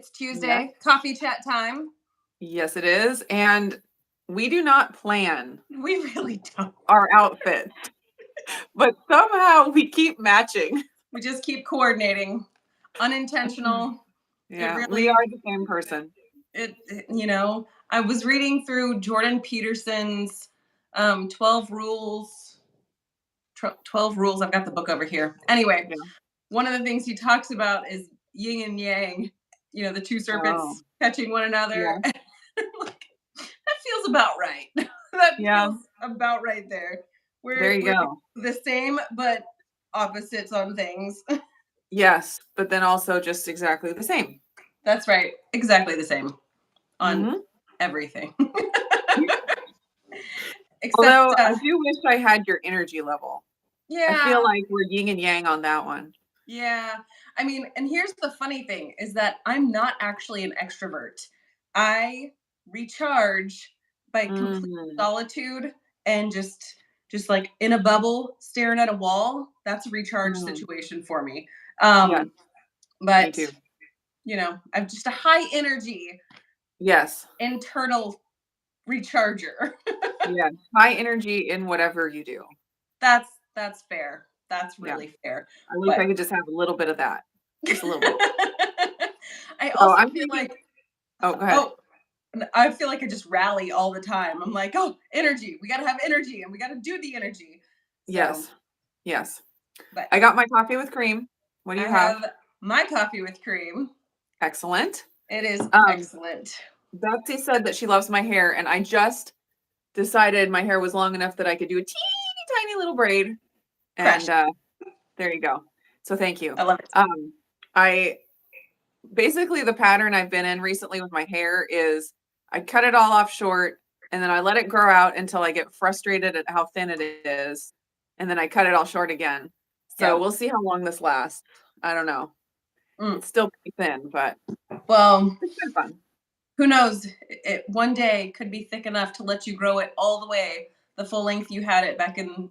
It's Tuesday, Yes. coffee chat time. Yes, it is. And we do not plan We really don't. our outfits, but somehow we keep matching. We just keep coordinating. Unintentional. Yeah, we really, are the same person. I was reading through Jordan Peterson's 12 rules. 12 rules. I've got the book over here. Anyway, Yeah. one of the things he talks about is yin and yang, the two serpents Oh, catching one another. yeah. Like, that feels about right. That Yeah. feels about right there. There you We're go. the same, but opposites on things. Yes, but then also just exactly the same. That's right. Exactly the same on Mhm. everything. Except, Although I do wish I had your energy level. I feel yeah, like we're yin and yang on that one. yeah. I mean, and here's the funny thing is that I'm not actually an extrovert. I recharge by complete Mm, solitude and just like in a bubble staring at a wall. That's a recharge mm. situation for me. Yes, me But too. I'm just a high energy Yes. internal recharger. Yes. High energy in whatever you do. That's fair. That's Yeah. really fair. I wish But I could just have a little bit of that. Just a little bit. I So also I'm feel thinking, like, oh, go ahead. oh, I feel like I just rally all the time. I'm like, oh, energy. We got to have energy and we got to do the energy. So, Yes. Yes. but I got my coffee with cream. What do I you have? have my coffee with cream. Excellent. It is Um, excellent. Betsy said that she loves my hair, and I just decided my hair was long enough that I could do a teeny tiny little braid. Fresh. And there you go. So thank you. I love it. I basically the pattern I've been in recently with my hair is I cut it all off short and then I let it grow out until I get frustrated at how thin it is. And then I cut it all short again. So Yeah. we'll see how long this lasts. I don't know. Mm. It's still pretty thin, but Well, it's been fun. who knows? It one day could be thick enough to let you grow it all the way the full length you had it back in,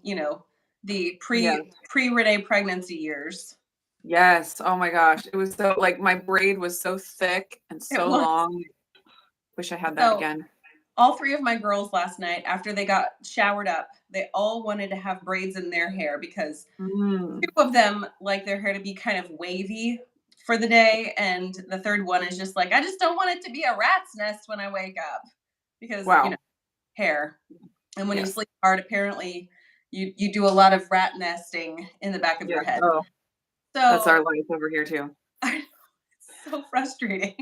the Yes. pre-Renee pregnancy years. Yes. Oh my gosh. It was so like my braid was so thick and It so was. long. Wish I had that So again. all three of my girls last night, after they got showered up, they all wanted to have braids in their hair because Mm. two of them like their hair to be kind of wavy for the day. And the third one is just like, I just don't want it to be a rat's nest when I wake up because, Wow. hair. And when you Yes. sleep hard, apparently you do a lot of rat nesting in the back of your Yes. head. Oh, that's our So life over here too. it's so frustrating.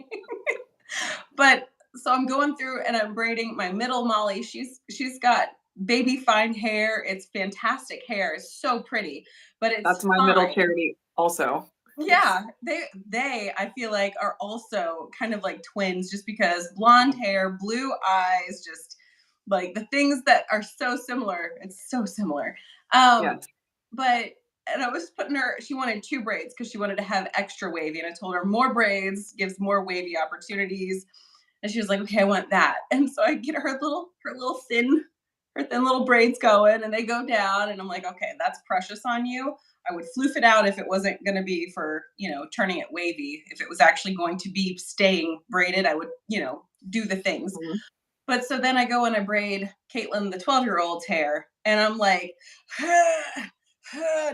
But so I'm going through and I'm braiding my middle Molly. She's got baby fine hair. It's fantastic hair. It's so pretty, but That's it's my middle fine. charity also. Yes. Yeah, they I feel like are also kind of like twins just because blonde hair, blue eyes, just like the things that are so similar. It's so similar. Um, Yes. but and I was putting her, she wanted two braids because she wanted to have extra wavy. And I told her more braids gives more wavy opportunities. And she was like, okay, I want that. And so I get her thin little braids going and they go down. And I'm like, okay, that's precious on you. I would floof it out if it wasn't going to be for, turning it wavy. If it was actually going to be staying braided, I would, do the things. Mhm. But so then I go and I braid Caitlin, the 12-year-old's hair. And I'm like,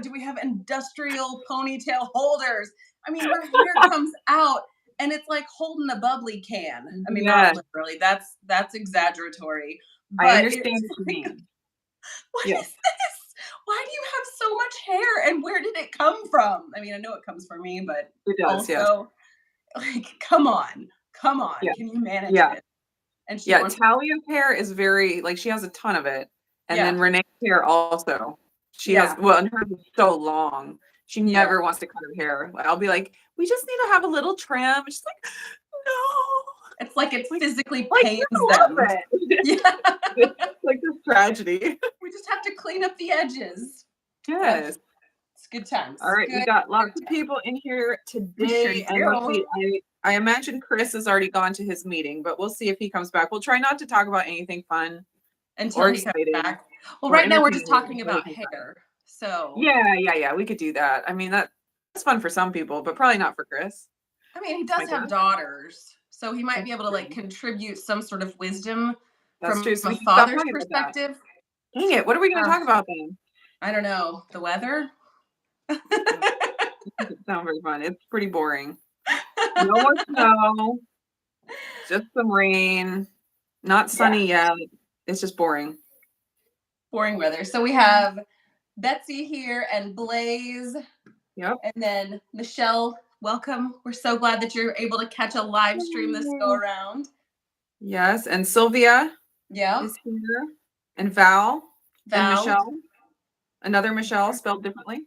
do we have industrial ponytail holders? I mean, her hair comes out and it's like holding a bubbly can. I mean, not Yes. literally. That's exaggeratory. I But understand it's what you like, mean. what Yes. is this? Why do you have so much hair and where did it come from? I mean, I know it comes from me, but It does. Yes. also, like, come on. Yeah. Can you manage Yeah. it? And she Yeah. wants, Talia's hair is very like she has a ton of it. And yeah, then Renee's hair also. She has yeah, well, and hers is so long. She yeah. never wants to cut her hair. I'll be like, we just need to have a little trim. She's like, no. It's like it Like, physically like pains you them. love it. Yeah. It's like this tragedy. We just have to clean up the edges. So Yes. it's good times. All right, we Good, got lots good of times. people in here We sure today, and let's do. see. I imagine Chris has already gone to his meeting, but we'll see if he comes back. We'll try not to talk about anything fun Until or he comes exciting back. Well, or right now we're just entertaining talking until he about comes back. hair. So Yeah, we could do that. I mean, that's fun for some people, but probably not for Chris. I mean, he That's my does have dad. daughters, so he might That's be able to like true. contribute some sort of wisdom That's from true. So a we can stop father's talking about that. perspective. Dang it. What are we going to Uh, talk about then? I don't know. The weather? It doesn't sound very fun. It's pretty boring. No more snow, just some rain. Not Yeah, sunny yet. It's just boring. boring weather. So we have Betsy here and Blaze, Yep. and then Michelle. Welcome. We're so glad that you're able to catch a live stream this go Yay. around. Yes. And Sylvia Yeah, is here. And Val. And Val Michelle. Another Michelle spelled differently.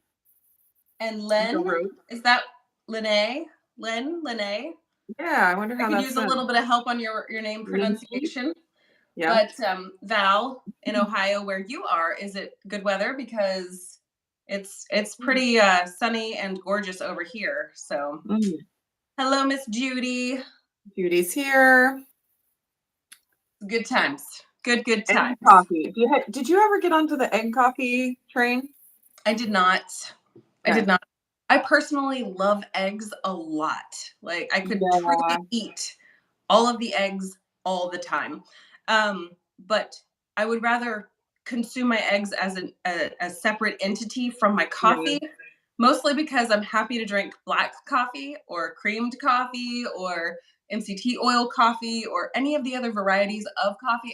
and Michelle Len. Rose. Is that Lene? Lene? Yeah, I wonder I how could that's use a said. little bit of help on your name Lindsey. pronunciation. Yeah. But Val, in Ohio, where you are, is it good weather? Because it's pretty sunny and gorgeous over here. So, Mm. hello, Miss Judy. Judy's here. Good times. Good Egg times. coffee. Did you ever get onto the egg coffee train? I did not. I Okay. did not. I personally love eggs a lot. Like I could Yeah. truly eat all of the eggs all the time. But I would rather consume my eggs as a separate entity from my Yeah. coffee, mostly because I'm happy to drink black coffee or creamed coffee or MCT oil coffee or any of the other varieties of coffee.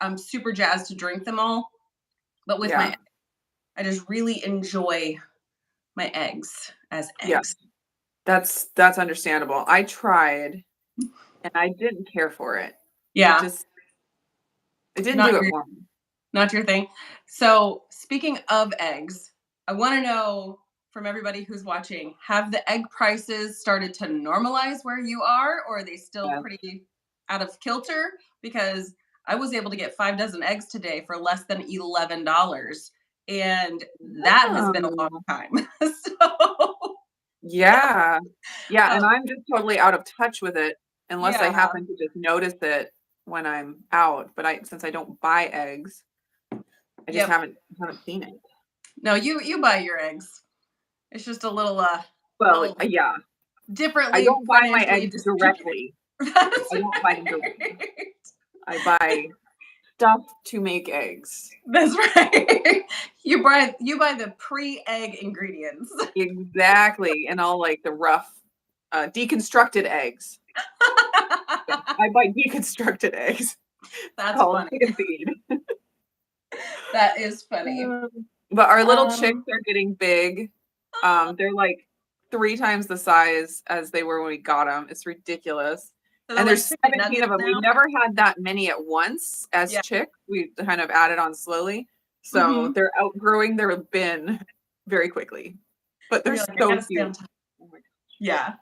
I'm super jazzed to drink them all. But with Yeah. my, I just really enjoy my eggs as Yeah. eggs. That's understandable. I tried and I didn't care for it. Yeah, It didn't not do it your for me. not your thing. So, speaking of eggs, I want to know from everybody who's watching, have the egg prices started to normalize where you are, or are they still Yeah. pretty out of kilter? Because I was able to get 5 dozen eggs today for less than $11. And that has been a long Oh, time. So, yeah. Yeah, and um, I'm just totally out of touch with it unless I yeah, happen to just notice it when I'm out. But since I don't buy eggs, I just yep. haven't seen it. No, you buy your eggs. It's just a Well, little yeah. I differently don't buy my financially eggs distributed. directly. That's I don't buy them directly. right. I buy stuff to make eggs. That's right. You buy the pre-egg ingredients. Exactly. And all like the rough deconstructed eggs. Yeah, I buy deconstructed eggs. That's Called funny. chicken feed. That is funny. But our little chicks Um, are getting big. They're like 3 times the size as they were when we got them. It's ridiculous. so they're And like there's chicken 17 nuggets of them. We've now. never had that many at once as Yeah. chicks. We kind of added on slowly. So Mm-hmm. they're outgrowing their bin very quickly. But they're You're like, I so gotta stay cute. on top. Oh my God. Yeah.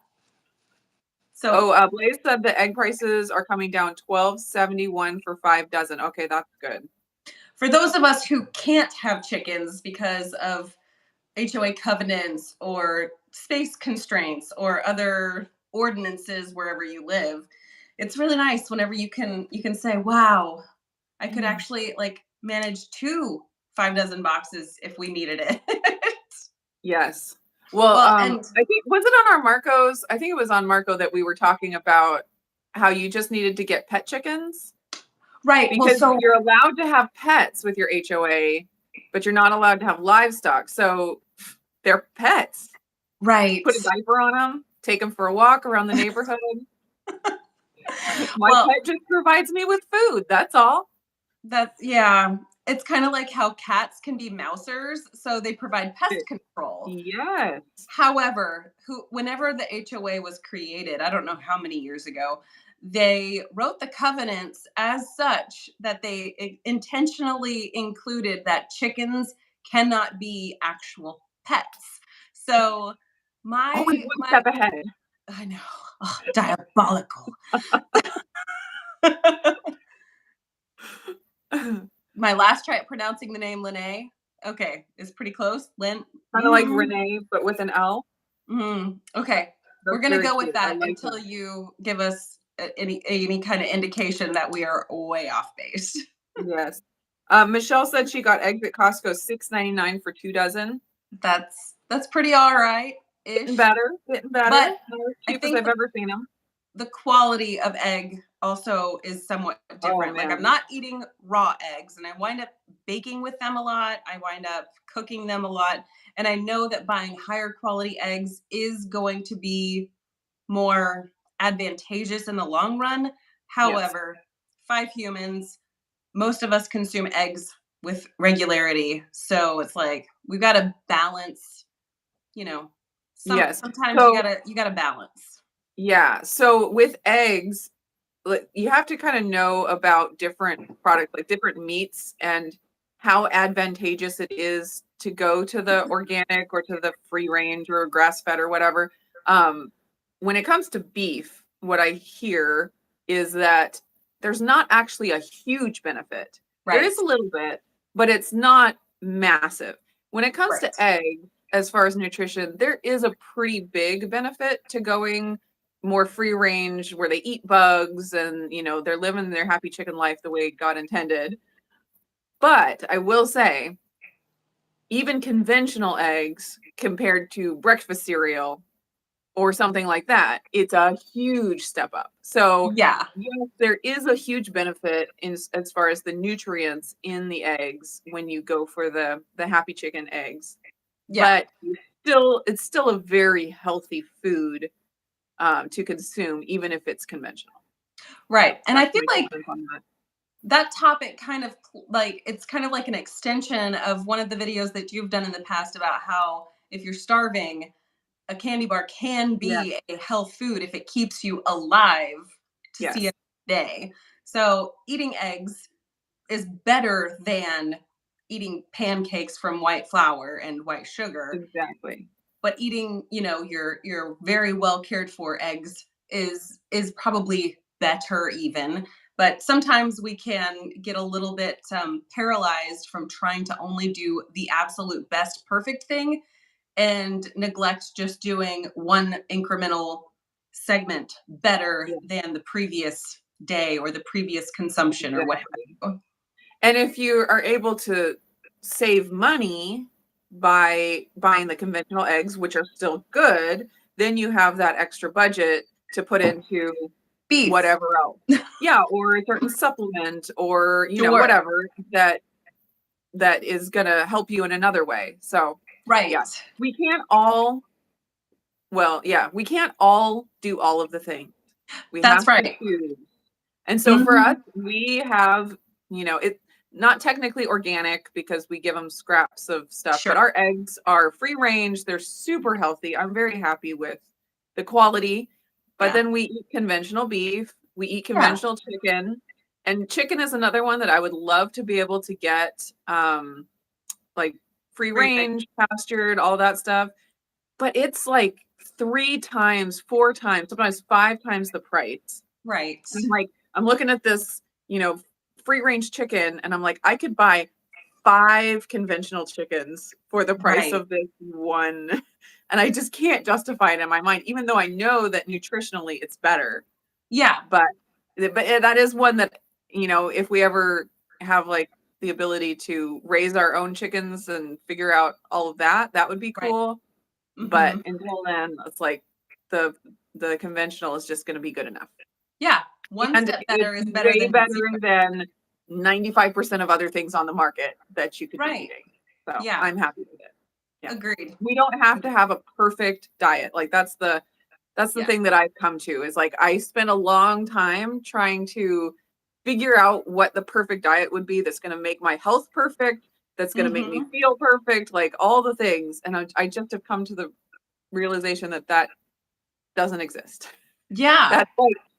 So Oh, Blaze said the egg prices are coming down $12.71 for 5 dozen. Okay, that's good. for those of us who can't have chickens because of HOA covenants or space constraints or other ordinances wherever you live, it's really nice whenever you can say, wow, I could actually like manage 2 5 dozen boxes if we needed it. Yes. Well, Well, and I think was it on our Marco's? I think it was on Marco that we were talking about how you just needed to get pet chickens right, well, because so you're allowed to have pets with your HOA, but you're not allowed to have livestock. So they're pets. right. Put a diaper on them, take them for a walk around the neighborhood. My Well, pet just provides me with food. That's all. yeah, it's kind of like how cats can be mousers, so they provide pest control. Yes. However, whenever the HOA was created, I don't know how many years ago, they wrote the covenants as such that they intentionally included that chickens cannot be actual pets. So Always my one my step ahead. I know, oh, diabolical. Kind My last try at pronouncing the name Lene, okay, is pretty close. Lynn, of like Renee, but with an L. okay, we're That's gonna very go with cute. I that like until that. you give us any kind of indication that we are way off base. Yes. Michelle said she got eggs at Costco $6.99 for 2 dozen. That's pretty all right. Getting ish. better, getting better. But Not as I cheap as think I've ever seen them. the quality of egg also is somewhat Oh, different. Like I'm man. not eating raw eggs and I wind up baking with them a lot. I wind up cooking them a lot. And I know that buying higher quality eggs is going to be more advantageous in the long run. Yes. However, 5 humans, most of us consume eggs with regularity. So it's like we've got to balance, you know, Yes. sometimes So, you gotta balance. yeah. So with eggs, like, you have to kind of know about different products, like different meats and how advantageous it is to go to the organic or to the free range or grass fed or whatever. Um, when it comes to beef, what I hear is that there's not actually a huge benefit. There is Right. a little bit, but it's not massive. When it comes Right. to eggs, as far as nutrition, there is a pretty big benefit to going more free range where they eat bugs and they're living their happy chicken life the way God intended. But I will say, even conventional eggs compared to breakfast cereal or something like that, it's a huge step up. So Yeah. yes, there is a huge benefit as far as the nutrients in the eggs when you go for the happy chicken eggs. Yeah. But it's still a very healthy food to consume, even if it's conventional. So Right. And I that's feel my two like cents on that. that topic kind of like it's kind of like an extension of one of the videos that you've done in the past about how if you're starving, a candy bar can Yeah. be a health food if it keeps you alive to see Yes. a day. So eating eggs is better than eating pancakes from white flour and white sugar, Exactly. but eating, your very well cared for eggs is probably better even. But sometimes we can get a little bit paralyzed from trying to only do the absolute best perfect thing and neglect just doing one incremental segment better Yeah. than the previous day or the previous consumption or what Exactly. have you. And if you are able to save money by buying the conventional eggs, which are still good, then you have that extra budget to put into Beef. whatever else. Yeah, or a certain supplement or, Sure. whatever that is going to help you in another way. So, yeah, Right. we can't all, well, yeah, we can't all do all of the things. We That's have to right. choose. And so for us, Mhm. we have, it not technically organic because we give them scraps of stuff, but Sure. our eggs are free range. They're super healthy. I'm very happy with the quality. But Yeah. then we eat conventional beef, we eat Yeah. conventional chicken, and chicken is another one that I would love to be able to get, like free Free range. range, pastured, all that stuff. But it's like 3 times, 4 times, sometimes 5 times the price. Right. And I'm like, I'm looking at this, free range chicken, and I'm like, I could buy 5 conventional chickens for the price Right. of this one. And I just can't justify it in my mind, even though I know that nutritionally it's better. Yeah. But that is one that, if we ever have like the ability to raise our own chickens and figure out all of that, that would be Right. cool. But Mhm. until then, it's like the the conventional is just going to be good enough. Yeah. One And step it's better is better way than better zero. than 95% of other things on the market that you could be Right. eating. So Yeah. I'm happy with it. Yeah. Agreed. We don't have to have a perfect diet. Like that's the Yeah. thing that I've come to is like I spent a long time trying to figure out what the perfect diet would be that's going to make my health perfect, that's going to make me Mhm. feel perfect, like all the things. And I just have come to the realization that that doesn't exist. Yeah.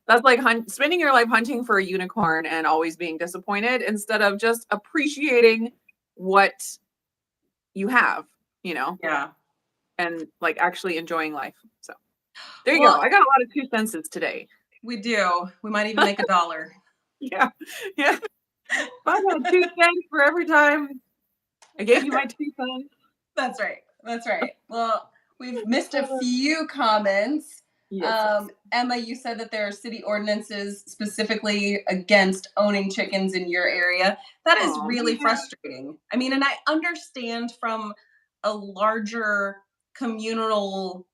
That's like spending your life hunting for a unicorn and always being disappointed instead of just appreciating what you have, you know, Yeah. and like actually enjoying life. So there you go. Well, I got a lot of 2 senses today. we do. We might even make a dollar. Yeah. Yeah. If I had 2 cents for every time I gave you my 2 cents. That's right. That's right. Well, we've missed a few comments. Yes, yes. Emma, you said that there are city ordinances specifically against owning chickens in your area. That is Oh really man. frustrating. I mean, and I understand from a larger communal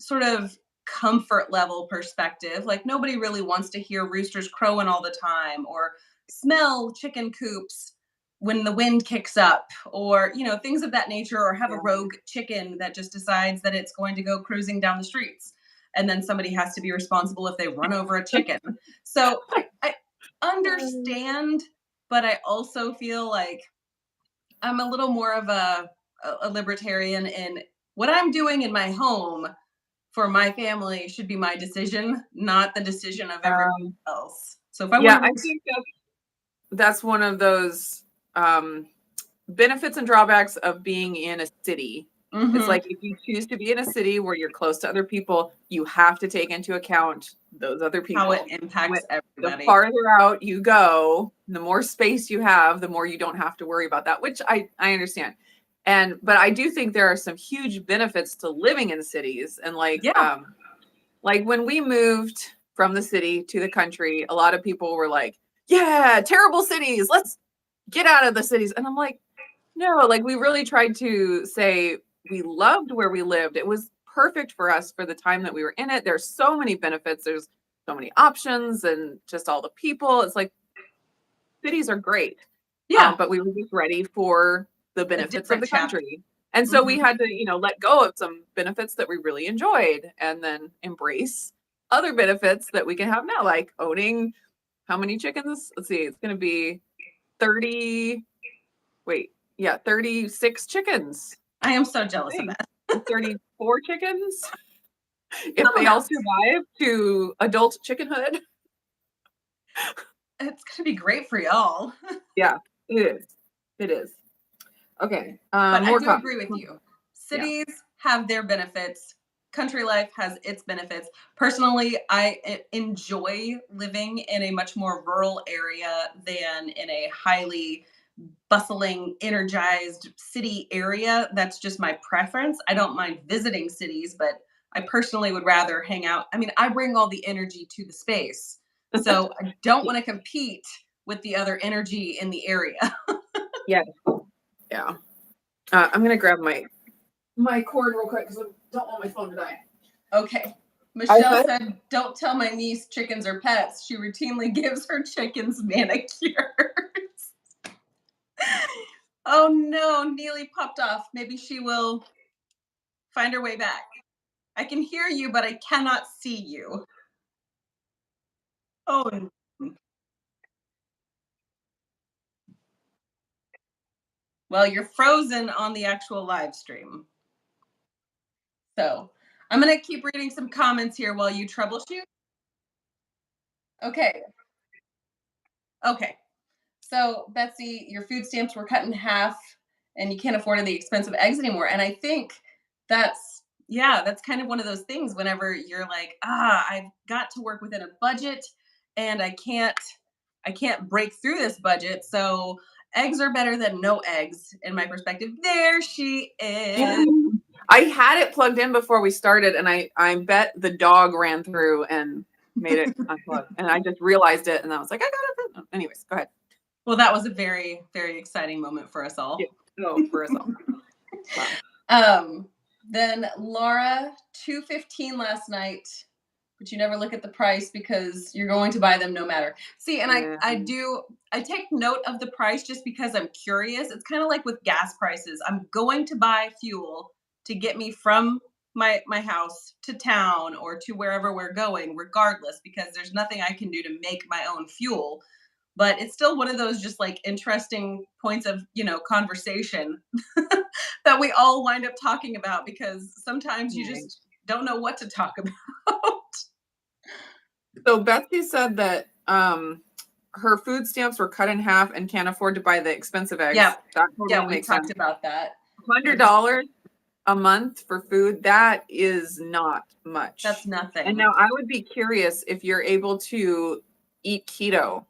sort of comfort level perspective, like nobody really wants to hear roosters crowing all the time or smell chicken coops when the wind kicks up, or things of that nature, or have a Yeah. rogue chicken that just decides that it's going to go cruising down the streets, and then somebody has to be responsible if they run over a chicken. So I understand, but I also feel like I'm a little more of a libertarian in what I'm doing in my home for my family should be my decision, not the decision of everyone Um, else. So if I yeah, want I to, think that's one of those benefits and drawbacks of being in a city. It's mm-hmm, like if you choose to be in a city where you're close to other people, you have to take into account those other how it people. impacts The everybody. farther out you go, the more space you have, the more you don't have to worry about that, which I understand. But I do think there are some huge benefits to living in cities. And Yeah, like when we moved from the city to the country, a lot of people were like, yeah, terrible cities. Let's get out of the cities. And I'm like, no, like we really tried to say we loved where we lived. It was perfect for us for the time that we were in it. There's so many benefits. There's so many options and just all the people. It's like cities are great. yeah, But we were just ready for the a benefits of different the chapter. country. And so we Mm-hmm. had to, let go of some benefits that we really enjoyed and then embrace other benefits that we can have now, like owning how many chickens? Let's see, it's going to be 30, wait, yeah, 36 chickens. I am so I jealous of think. that. Or 34 chickens if Some they all amounts. survive to adult chickenhood. It's gonna be great for y'all. Yeah, it is. It is. Okay. But I More do comments. agree with you. Yeah. Cities have their benefits. Country life has its benefits. Personally, I enjoy living in a much more rural area than in a highly bustling, energized city area. That's just my preference. I don't mind visiting cities, but I personally would rather hang out. I mean, I bring all the energy to the space. So I don't want to compete with the other energy in the area. Yeah. Yeah. I'm gonna grab my cord real quick because I don't want my phone to die. Okay. I Michelle had said, don't tell my niece chickens are pets. She routinely gives her chickens manicures. Oh no, Neely popped off. Maybe she will find her way back. I can hear you, but I cannot see you. Oh, well, you're frozen on the actual live stream. So I'm going to keep reading some comments here while you troubleshoot. Okay. Okay. So, Betsy, your food stamps were cut in half and you can't afford the expensive eggs anymore. And I think that's kind of one of those things whenever you're like, I've got to work within a budget and I can't break through this budget. So, eggs are better than no eggs in my perspective. There she is. I had it plugged in before we started, and I bet the dog ran through and made it unplugged, and I just realized it, and I was like, I got it. Anyways, go ahead. Well, that was a very, very exciting moment for us all. Yeah. No, for us all. Wow. Then Laura, 215 last night, but you never look at the price because you're going to buy them no matter. See, and Yeah. I take note of the price just because I'm curious. It's kind of like with gas prices. I'm going to buy fuel to get me from my house to town or to wherever we're going, regardless, because there's nothing I can do to make my own fuel. But it's still one of those just like interesting points of conversation that we all wind up talking about because sometimes you Right. just don't know what to talk about. So Betsy said that her food stamps were cut in half and can't afford to buy the expensive eggs. Yeah, That totally yeah, we makes talked sense. about that. $100 a month for food, that is not much. That's nothing. And now I would be curious if you're able to eat keto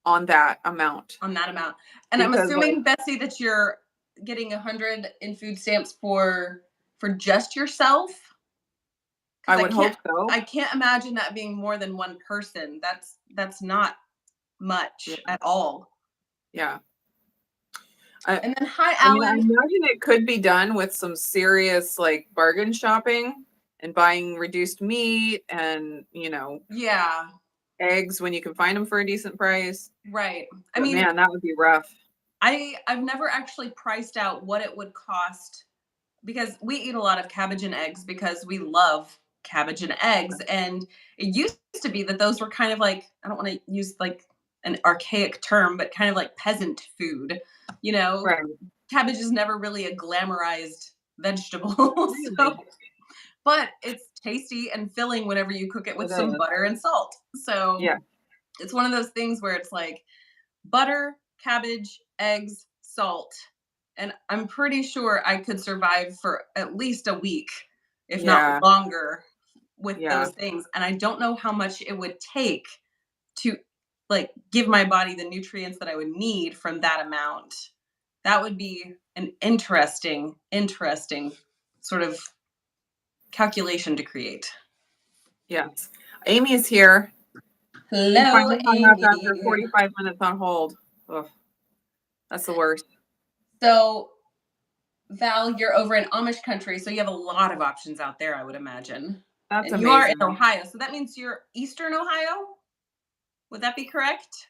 on that amount. On that amount. And I'm Because assuming, Betsy, that you're getting 100 in food stamps for just yourself. I would hope so. I can't imagine that being more than one person. That's not much at all. Yeah. And then hi, I mean, I Alan. imagine it could be done with some serious like bargain shopping and buying reduced meat and, Yeah, eggs when you can find them for a decent price. right. I But mean, man, that would be rough. I've never actually priced out what it would cost because we eat a lot of cabbage and eggs because we love cabbage and eggs. And it used to be that those were kind of like, I don't want to use like an archaic term, but kind of like peasant food. You know, Right. cabbage is never really a glamorized vegetable. Really? So, but it's tasty and filling whenever you cook it It with some is. butter and salt. So Yeah. it's one of those things where it's like butter, cabbage, eggs, salt. And I'm pretty sure I could survive for at least a week, if not Yeah. longer, with Yeah. those things. And I don't know how much it would take to like give my body the nutrients that I would need from that amount. That would be an interesting sort of calculation to create. Yes. Amy is here. She Hello, finally hung up after Amy. 45 minutes on hold. Ugh, that's the worst. So, Val, you're over in Amish country, so you have a lot of options out there, I would imagine. That's And you are in amazing. Ohio, so that means you're Eastern Ohio? Would that be correct?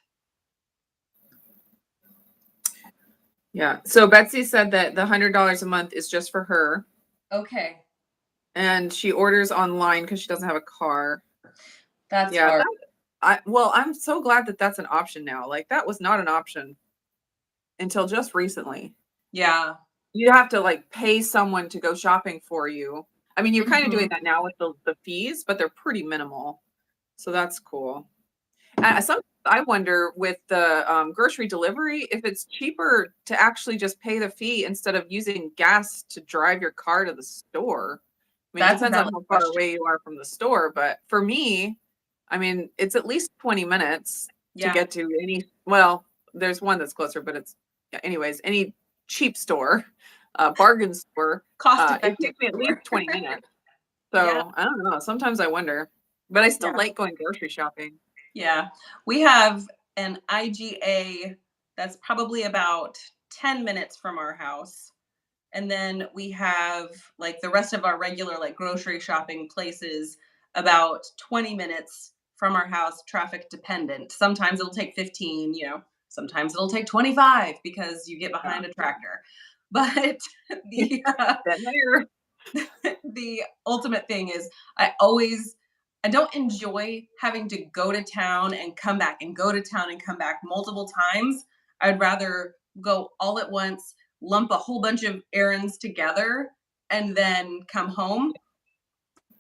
Yeah. So Betsy said that the $100 a month is just for her, Okay, and she orders online because she doesn't have a car. that's Yeah. hard. I'm so glad that that's an option now. Like that was not an option until just recently. Yeah. You have to like pay someone to go shopping for you. I mean, you're kind of doing Mhm. that now with the fees, but they're pretty minimal. So that's cool. Sometimes I wonder with the grocery delivery if it's cheaper to actually just pay the fee instead of using gas to drive your car to the store. I mean, it That's a depends on valid how far question. away you are from the store, but for me, I mean, it's at least 20 minutes to Yeah. get to any, well, there's one that's closer, but it's, yeah, anyways, any cheap store, bargain store, Cost it effective takes me at least store. 20 minutes. Yeah. So I don't know. Sometimes I wonder, but I still Yeah. like going grocery shopping. Yeah. We have an IGA that's probably about 10 minutes from our house. And then we have like the rest of our regular like grocery shopping places about 20 minutes from our house, traffic dependent. Sometimes it'll take 15, sometimes it'll take 25 because you get Yeah. behind a tractor. But the Been there. the ultimate thing is I don't enjoy having to go to town and come back and go to town and come back multiple times. I'd rather go all at once, lump a whole bunch of errands together, and then come home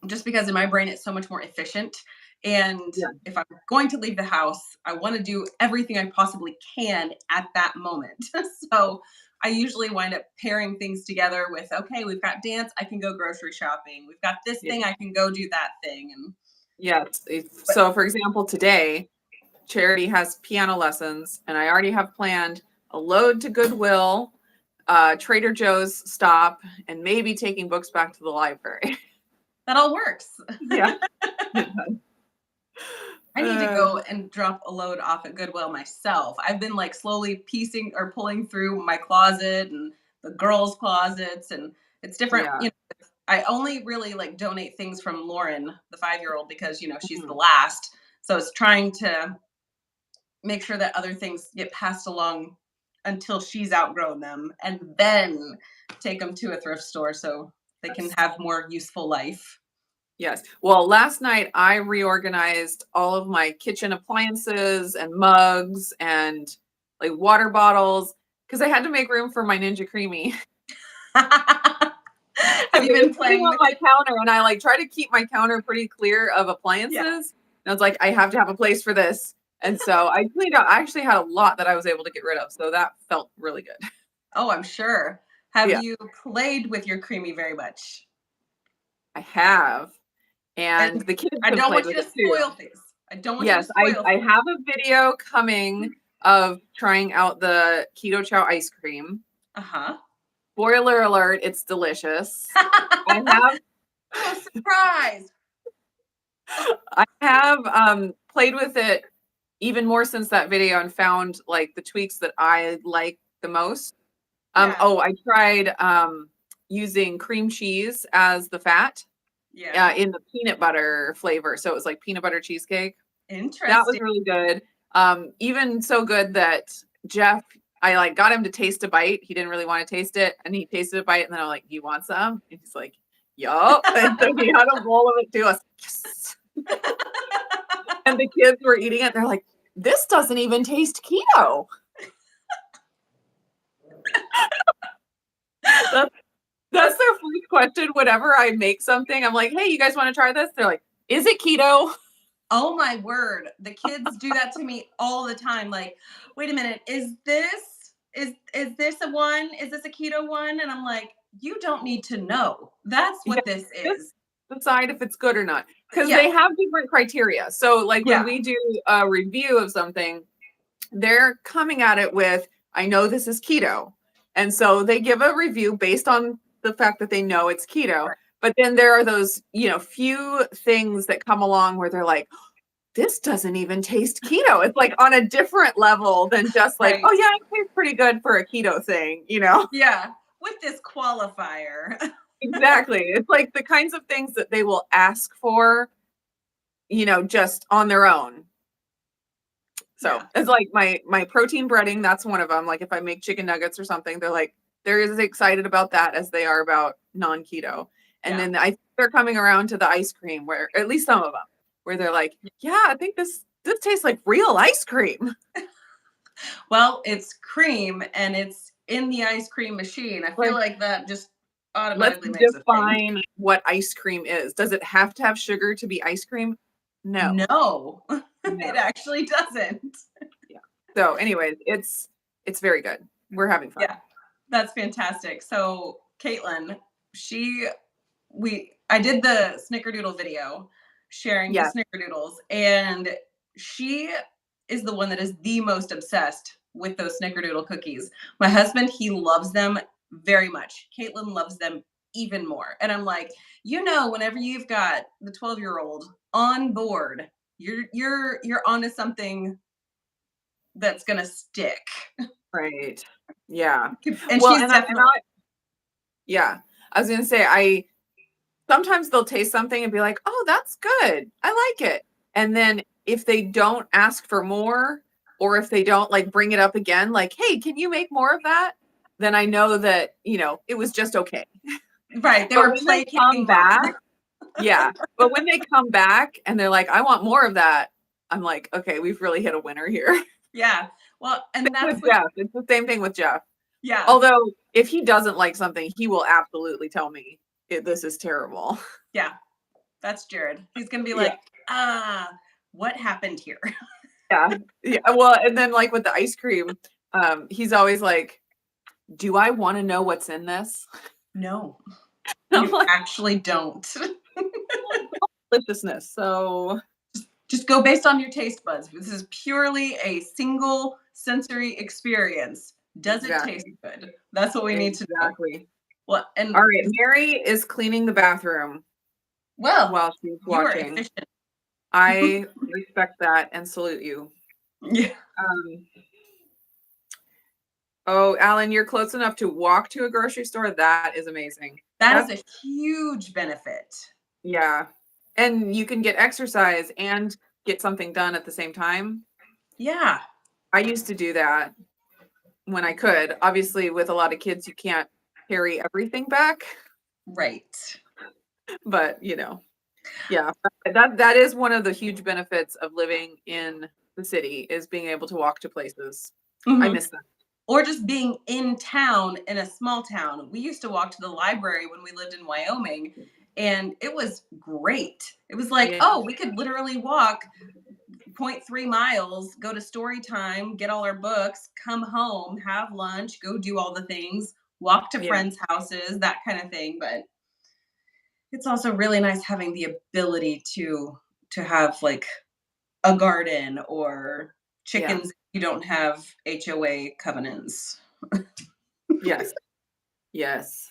just because in my brain it's so much more efficient. And Yeah. if I'm going to leave the house, I want to do everything I possibly can at that moment. So I usually wind up pairing things together with, okay, we've got dance, I can go grocery shopping. We've got this Yeah. thing, I can go do that thing. And Yes. but So, for example, today, Charity has piano lessons, and I already have planned a load to Goodwill, Trader Joe's stop, and maybe taking books back to the library. that all works. Yeah. I need to go and drop a load off at Goodwill myself. I've been like slowly piecing or pulling through my closet and the girls' closets, and it's different. Yeah. I only really like donate things from Lauren, the 5-year-old, because she's the Mhm. last. So it's trying to make sure that other things get passed along until she's outgrown them, and then take them to a thrift store so they can Yes. have more useful life. Yes. Well, last night I reorganized all of my kitchen appliances and mugs and like water bottles because I had to make room for my Ninja Creamy. Have Because you it was been sitting playing on with my it? counter, and I like try to keep my counter pretty clear of Yeah. appliances. And I was like, I have to have a place for this. And so I cleaned out. I actually had a lot that I was able to get rid of. So that felt really good. Oh, I'm sure. Have Yeah, you played with your creamy very much? I have. And And the kids I have don't played want with you to it too. spoil things. I don't want you to Yes, I, spoil I things. have a video coming of trying out the Keto Chow ice cream. Uh-huh. Spoiler alert, it's delicious. I have Oh, surprise. I have played with it even more since that video and found like the tweaks that I like the most. Yeah. I tried using cream cheese as the fat. Yeah. in the peanut butter flavor. So it was like peanut butter cheesecake. That was Interesting. really good. Even so good that Jeff, I like got him to taste a bite. He didn't really want to taste it, and he tasted a bite, and then I'm like, "You want some?" And he's like, "Yup." And so he had a bowl of it too. I was like, "Yes." And the kids were eating it. They're like, "This doesn't even taste keto." That's that's their first question whenever I make something. I'm like, "Hey, you guys want to try this?" They're like, "Is it keto?" Oh my word. The kids do that to me all the time. Like, wait a minute, is this a one? Is this a keto one? And I'm like, you don't need to know. That's Yeah, what this just is. decide if it's good or not because Yeah. they have different criteria. So, like when Yeah. we do a review of something, they're coming at it with, I know this is keto. And so they give a review based on the fact that they know it's keto. Right. But then there are those, few things that come along where they're like, this doesn't even taste keto. It's like on a different level than just like, Right. oh yeah, it tastes pretty good for a keto thing. Yeah. With this qualifier. Exactly. It's like the kinds of things that they will ask for, just on their own. So Yeah. it's like my protein breading, that's one of them. Like if I make chicken nuggets or something, they're as excited about that as they are about non-keto. And Yeah. then they're coming around to the ice cream where at least some of them, where they're like, yeah, I think this tastes like real ice cream. Well, it's cream and it's in the ice cream machine. I feel Like, like that just let's automatically makes a thing. define what ice cream is. Does it have to have sugar to be ice cream? No. No, No. it actually doesn't. Yeah. So anyways, it's very good. We're having fun. Yeah, that's fantastic. So Caitlin, I did the snickerdoodle video sharing the Yeah. snickerdoodles, and she is the one that is the most obsessed with those snickerdoodle cookies. My husband, he loves them very much. Caitlin loves them even more. And I'm like, whenever you've got the 12-year-old on board, you're onto something that's gonna stick. Right. Yeah. And Well, she's and I definitely yeah. I was gonna say I sometimes they'll taste something and be like, "Oh, that's good. I like it." And then if they don't ask for more or if they don't like bring it up again, like, "Hey, can you make more of that?" Then I know that, it was just okay. right. They But were when they come placating mom. back, yeah. But when they come back and they're like, "I want more of that." I'm like, "Okay, we've really hit a winner here." Yeah. Well, and that's With what Jeff, it's the same thing with Jeff. yeah. Although if he doesn't like something, he will absolutely tell me, this is terrible." Yeah. That's Jared. He's gonna be Yeah. like, what happened here? Yeah. Yeah. Well, and then like with the ice cream, he's always like, "Do I want to know what's in this?" No, I'm you like, actually don't. deliciousness. So Just go based on your taste buds. This is purely a single sensory experience. Does it taste exactly. good? That's what we need to know. Exactly. Well, and All right. Mary is cleaning the bathroom well, while she's you are watching. efficient. I respect that and salute you. Yeah. Um, oh, Alan, you're close enough to walk to a grocery store. That is amazing. That That's is a huge benefit. Yeah. And you can get exercise and get something done at the same time. Yeah. I used to do that when I could. Obviously, with a lot of kids, you can't carry everything back, Right. but yeah, that is one of the huge benefits of living in the city is being able to walk to places. I Mhm. miss that. Or just being in town in a small town. We used to walk to the library when we lived in Wyoming, and it was great. It was like, Yeah. oh, we could literally walk zero 0.3 miles, go to story time, get all our books, come home, have lunch, go do all the things, walk to Yeah. friends' houses, that kind of thing. But it's also really nice having the ability to have like a garden or Yeah. chickens. You don't have HOA covenants. Yes. Yes.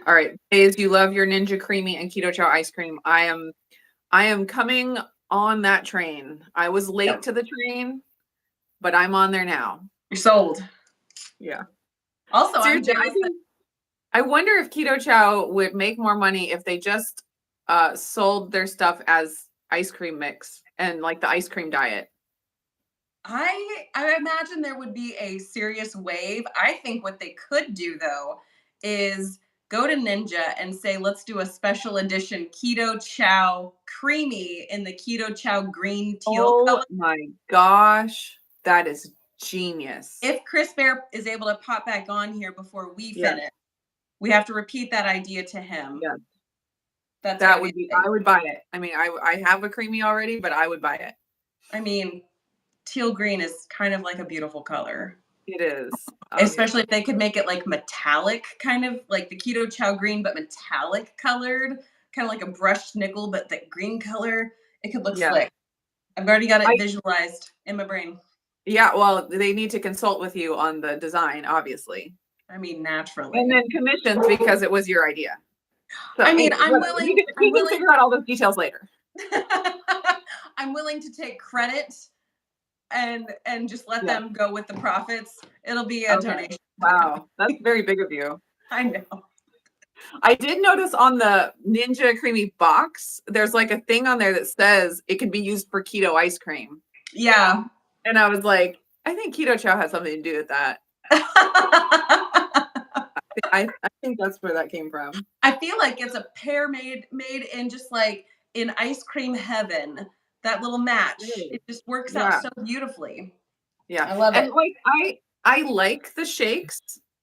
All right. Days, you love your Ninja Creamy and Keto Chow ice cream. I am coming on that train. I was late Yep. to the train, but I'm on there now. You're sold. Yeah. Also, I'm Seriously, jealous that I wonder if Keto Chow would make more money if they just sold their stuff as ice cream mix and like the ice cream diet. I imagine there would be a serious wave. I think what they could do though is go to Ninja and say, let's do a special edition keto chow creamy in the keto chow green teal Oh color. my gosh, that is genius. If Chris Bear is able to pop back on here before we Yeah, finish, we have to repeat that idea to him. yeah. That's got That to be would a be, thing. I would buy it. I mean, I have a creamy already, but I would buy it. I mean, teal green is kind of like a beautiful color. It is. Especially if they could make it like metallic, kind of like the keto chow green, but metallic colored, kind of like a brushed nickel, but that green color. It could look Yeah. slick. I've already got I, it visualized in my brain. yeah, well, they need to consult with you on the design, obviously. I mean, And naturally. then commissions because it was your idea. So I mean, anyway, whatever. We can figure out all those details later. I'm willing to take credit and just let Yeah. them go with the profits. It'll be a Okay. donation. Wow. That's very big of you. I know. I did notice on the Ninja Creamy box, there's like a thing on there that says it can be used for keto ice cream. Yeah. And I was like, I think keto chow has something to do with that. I think that's where that came from. I feel like it's a pair made in just like in ice cream heaven. That little match. Really? It just works out Yeah. so beautifully. Yeah. I love And it. like I like the shakes,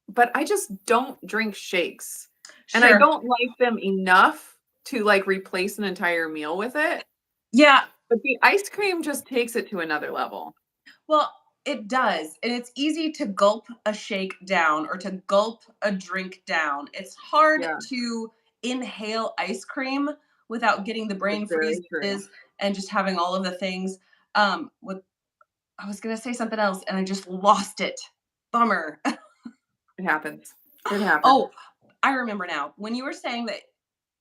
but I just don't drink shakes. And I Sure. don't like them enough to like replace an entire meal with it. Yeah. But the ice cream just takes it to another level. Well, it does. And it's easy to gulp a shake down or to gulp a drink down. It's hard Yeah, to inhale ice cream without getting the it's brain very true. freezes and just having all of the things. With I was gonna say something else and I just lost it. Bummer. It happens. It happens. Oh, I remember now. When you were saying that,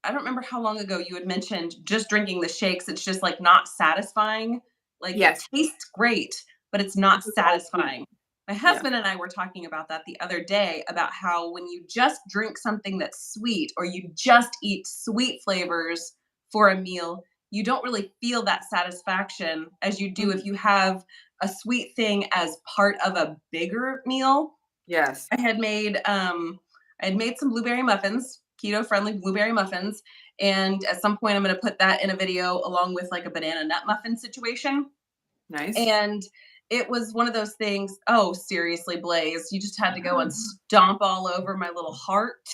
I don't remember how long ago you had mentioned just drinking the shakes, it's just like not satisfying. Like it Yes. tastes great, but it's not It's just all sweet. satisfying. My Yeah. husband and I were talking about that the other day about how when you just drink something that's sweet or you just eat sweet flavors for a meal, you don't really feel that satisfaction as you do if Mhm. you have a sweet thing as part of a bigger meal. Yes. I had made some blueberry muffins, keto friendly blueberry muffins, and at some point I'm going to put that in a video along with like a banana nut muffin situation. Nice. And it was one of those things, oh seriously, Blaze, you just had to go and stomp all over my little heart.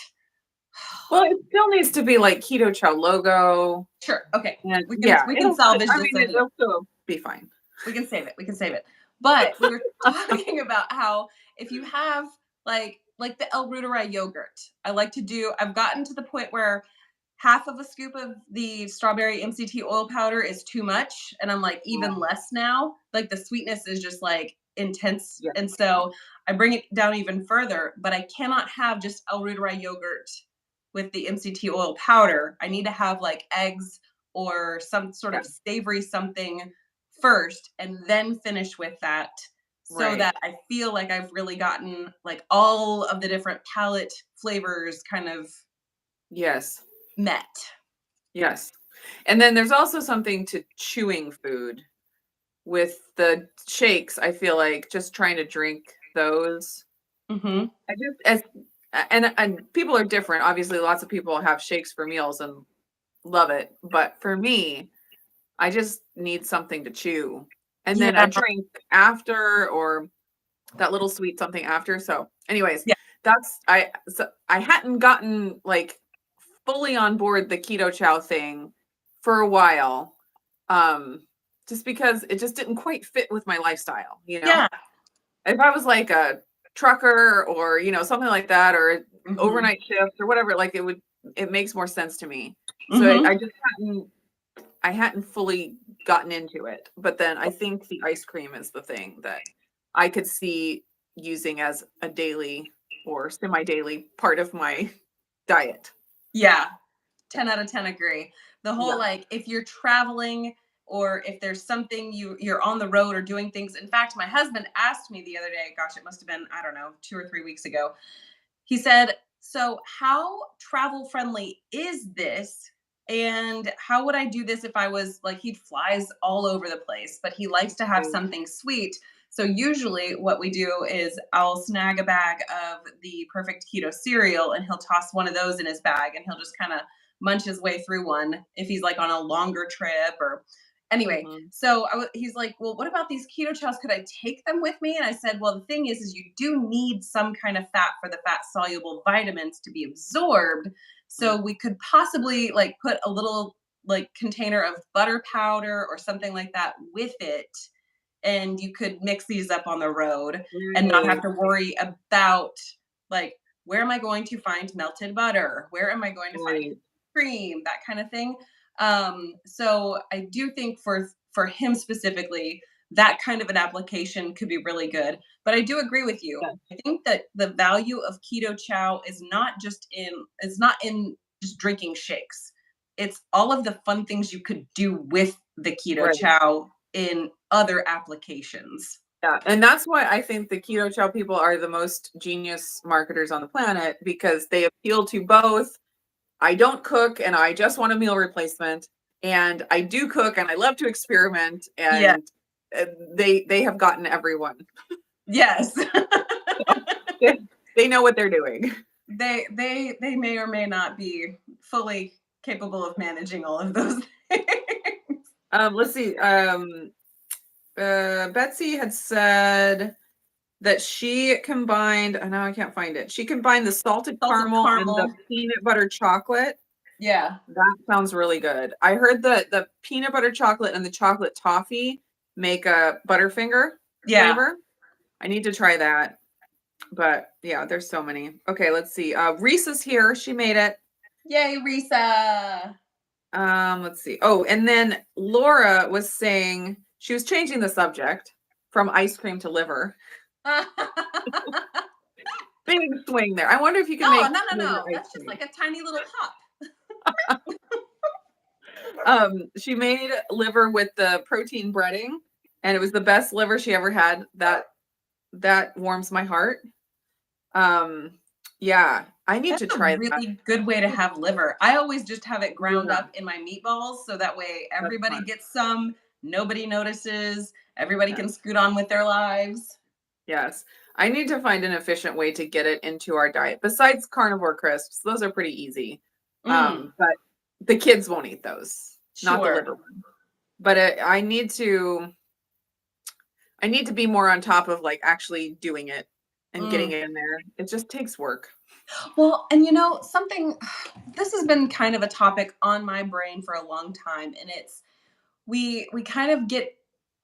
Well, it still needs to be like keto chow logo. Sure, okay. And We can yeah, we can salvage I this mean, anyway. it'll still be fine. We can save it. We can save it. But we were talking about how if you have like the El Ruderai yogurt, I've gotten to the point where half of a scoop of the strawberry MCT oil powder is too much. And I'm like, even Oh, less now. Like the sweetness is just like intense. yeah. And so I bring it down even further, but I cannot have just El Ruderai yogurt with the MCT oil powder. I need to have like eggs or some sort Yeah. of savory something first and then finish with that so Right. that I feel like I've really gotten like all of the different palate flavors kind of Yes. met. Yes. And then there's also something to chewing food. With the shakes, I feel like just trying to drink those. Mhm. I just as and people are different. Obviously, lots of people have shakes for meals and love it. But for me, I just need something to chew. And then Yeah. a drink after or that little sweet something after. So, anyways, Yeah. I hadn't gotten like fully on board the keto chow thing for a while. Just because it just didn't quite fit with my lifestyle, you know? Yeah. If I was like a trucker or, something like that, or Mhm. overnight shifts or whatever, like it makes more sense to me. So Mhm. I just I hadn't fully gotten into it. But then I think the ice cream is the thing that I could see using as a daily or semi-daily part of my diet. Yeah. 10 out of 10 agree. The whole Yeah. like if you're traveling or if there's something you're on the road or doing things. In fact, my husband asked me the other day, gosh, it must have been, I don't know, 2 or 3 weeks ago. He said, "So, how travel friendly is this? And how would I do this if I was like, he flies all over the place, but he likes to have Mm, something sweet. So usually what we do is I'll snag a bag of the perfect keto cereal and he'll toss one of those in his bag and he'll just kind of munch his way through one if he's like on a longer trip or anyway. mhm, So he's like, well, what about these keto chows? Could I take them with me? And I said, well, the thing is you do need some kind of fat for the fat soluble vitamins to be absorbed. mm. So we could possibly like put a little like container of butter powder or something like that with it. And you could mix these up on the road and not have Right, to worry about like, where am I going to find melted butter? Where am I going to find right. cream? That kind of thing. So I do think for him specifically, that kind of an application could be really good. But I do agree with you. Yeah, I think that the value of keto chow is not in just drinking shakes. It's all of the fun things you could do with the keto right. chow in other applications. Yeah, and that's why I think the keto chow people are the most genius marketers on the planet because they appeal to both. I don't cook and I just want a meal replacement, and I do cook and I love to experiment, Yeah. and they have gotten everyone. Yes. They they know what they're doing. They may or may not be fully capable of managing all of those things. Let's see. Betsy had said that she combined. Oh, now I can't find it. She combined the salted Salted caramel and the caramel. peanut butter chocolate. Yeah. That sounds really good. I heard that the peanut butter chocolate and the chocolate toffee make a Butterfinger Yeah. flavor. I need to try that. But yeah, there's so many. Okay, let's see. Reese's here. She made it. Yay, Risa. Let's see. Oh, and then Laura was saying she was changing the subject from ice cream to liver. Big swing there. I wonder if you can No, make no, no, liver no. ice That's just cream. like a tiny little pop. She made liver with the protein breading, and it was the best liver she ever had. That warms my heart. Um, yeah, I need That's to a try that. really good way to have liver. I always just have it ground Yeah, up in my meatballs so that way that's everybody fun. gets some, nobody notices, everybody Yeah. can scoot on with their lives. Yes. I need to find an efficient way to get it into our diet. Besides carnivore crisps, those are pretty easy. Mm, But the kids won't eat those, not the sure. liver one. But I need to be more on top of like actually doing it and getting Mm. it in there. It just takes work. Well, and something this has been kind of a topic on my brain for a long time, and it's we kind of get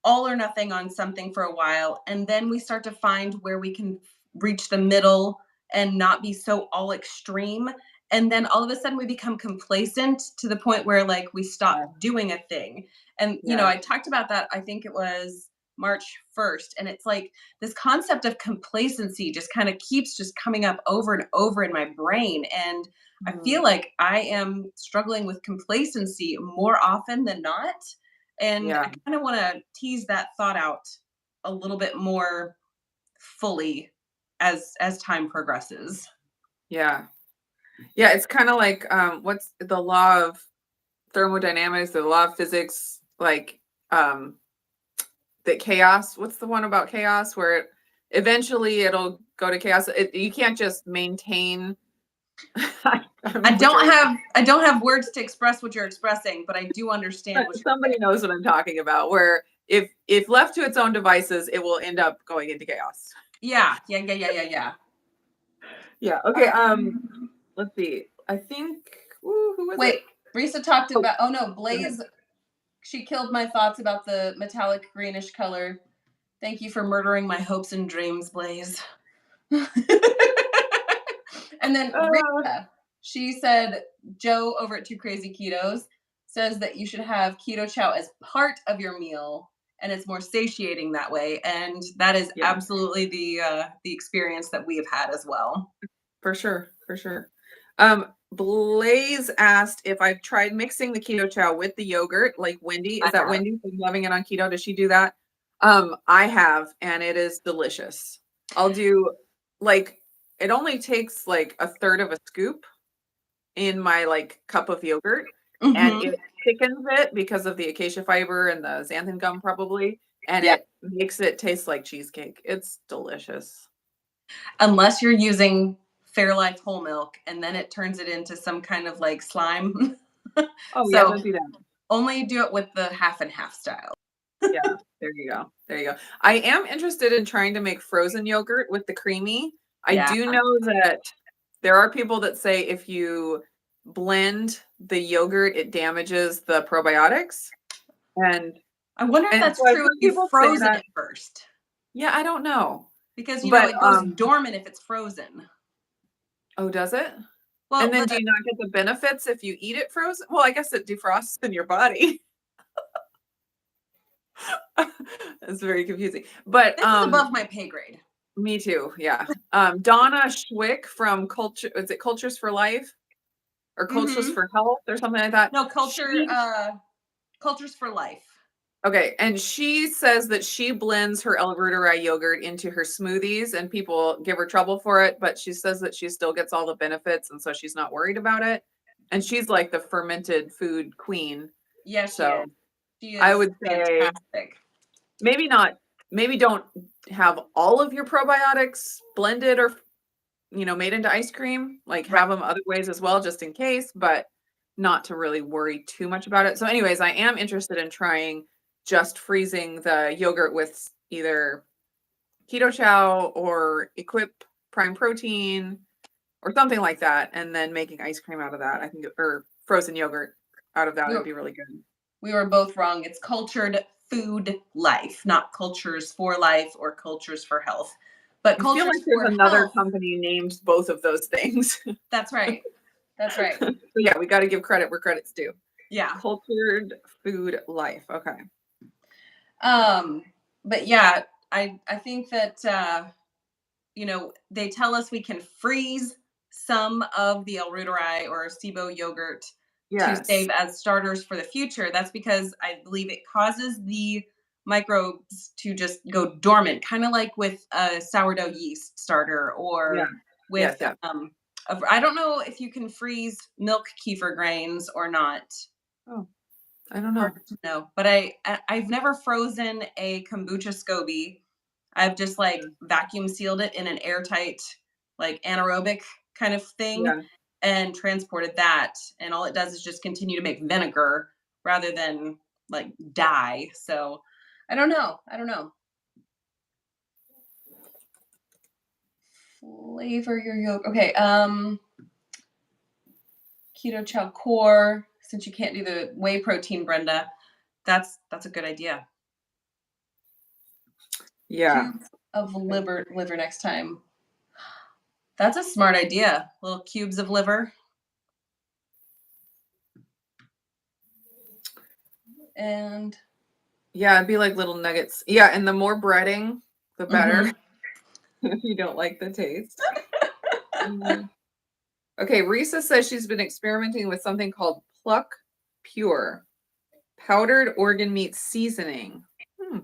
all or nothing on something for a while, and then we start to find where we can reach the middle and not be so all extreme. And then all of a sudden we become complacent to the point where like we stop Yeah. doing a thing. And Yeah. I talked about that, I think it was March 1st. And it's like this concept of complacency just kind of keeps just coming up over and over in my brain. And I Mhm. feel like I am struggling with complacency more often than not. And Yeah. I kind of want to tease that thought out a little bit more fully as time progresses. Yeah. Yeah. It's kind of like what's the law of thermodynamics, the law of physics, like um that chaos. What's the one about chaos where eventually it'll go to chaos? You can't just maintain. I'm butchering. I don't have words to express what you're expressing, but I do understand what you're Somebody saying. knows what I'm talking about. Where if left to its own devices, it will end up going into chaos. Yeah, yeah, yeah, yeah, yeah, yeah. Yeah. Okay. Let's see. I think. Ooh, who was it? Wait, Risa talked Oh, about. Oh no, go ahead. Blaze. She killed my thoughts about the metallic greenish color. Thank you for murdering my hopes and dreams, Blaze. And then Uh, Rita, she said, Joe over at Two Crazy Ketos says that you should have keto chow as part of your meal, and it's more satiating that way. And that is yeah, absolutely the experience that we have had as well. for sure, for sure. Blaze asked if I've tried mixing the keto chow with the yogurt, like Wendy. I Is that have. Wendy who's loving it on keto? Does she do that? I have, and it is delicious. I'll do like it only takes like a third of a scoop in my like cup of yogurt, and Mhm. it thickens it because of the acacia fiber and the xanthan gum probably, and Yeah. it makes it taste like cheesecake. It's delicious. Unless you're using Fairlife whole milk, and then it turns it into some kind of, like, slime. Oh, yeah, So, don't do that. only do it with the half and half style. Yeah, there you go. There you go. I am interested in trying to make frozen yogurt with the creamy. I Yeah. do know that there are people that say if you blend the yogurt, it damages the probiotics. And I wonder if and that's so I've true if heard you've people say frozen that. it first, Yeah, I don't know. because, But it goes dormant if it's frozen. oh, does it? And Well, then do you not get the benefits if you eat it frozen? Well, I guess it defrosts in your body. It's very confusing. But this is above my pay grade. me too. Yeah. Donna Schwick from Culture, is it Cultures for Life or Cultures Mhm. for Health or something like that? No, She Cultures for Life. Okay, and she says that she blends her L-reuteri yogurt into her smoothies, and people give her trouble for it, but she says that she still gets all the benefits, and so she's not worried about it. And she's like the fermented food queen. Yeah, she is. So She I is would say fantastic. maybe not, maybe don't have all of your probiotics blended or made into ice cream. Like Right. have them other ways as well, just in case, but not to really worry too much about it. So, anyways, I am interested in trying just freezing the yogurt with either keto chow or equip prime protein or something like that, and then making ice cream out of that. I think, or frozen yogurt out of that We would were be really good. we were both wrong. It's Cultured Food Life, not Cultures for Life or Cultures for Health. But I feel like Cultures there's for another Health, company named both of those things. that's right. That's right. So yeah, we got to give credit where credit's due. Yeah. Cultured Food Life. Okay. Um, but yeah, I think that they tell us we can freeze some of the El Reuteri or SIBO yogurt to Yes. save as starters for the future. That's because I believe it causes the microbes to just go dormant, kind of like with a sourdough yeast starter Yeah. or Yes. with Yeah. I don't know if you can freeze milk kefir grains or not. Oh, I don't Hard know. to know, but I've never frozen a kombucha SCOBY. I've just like Mm. vacuum sealed it in an airtight, like anaerobic kind of thing Yeah. and transported that. And all it does is just continue to make vinegar rather than like dye. So I don't know. I don't know. Flavor your yolk. Okay. Keto chow core. Since you can't do the whey protein, Brenda, that's a good idea. Yeah. Cubes of Okay. liver next time. That's a smart idea. Little cubes of liver. And Yeah, it'd be like little nuggets. Yeah, and the more breading, the better. mhm. If you don't like the taste. Mm. Okay, Risa says she's been experimenting with something called Pluck Pure powdered organ meat seasoning. Hmm.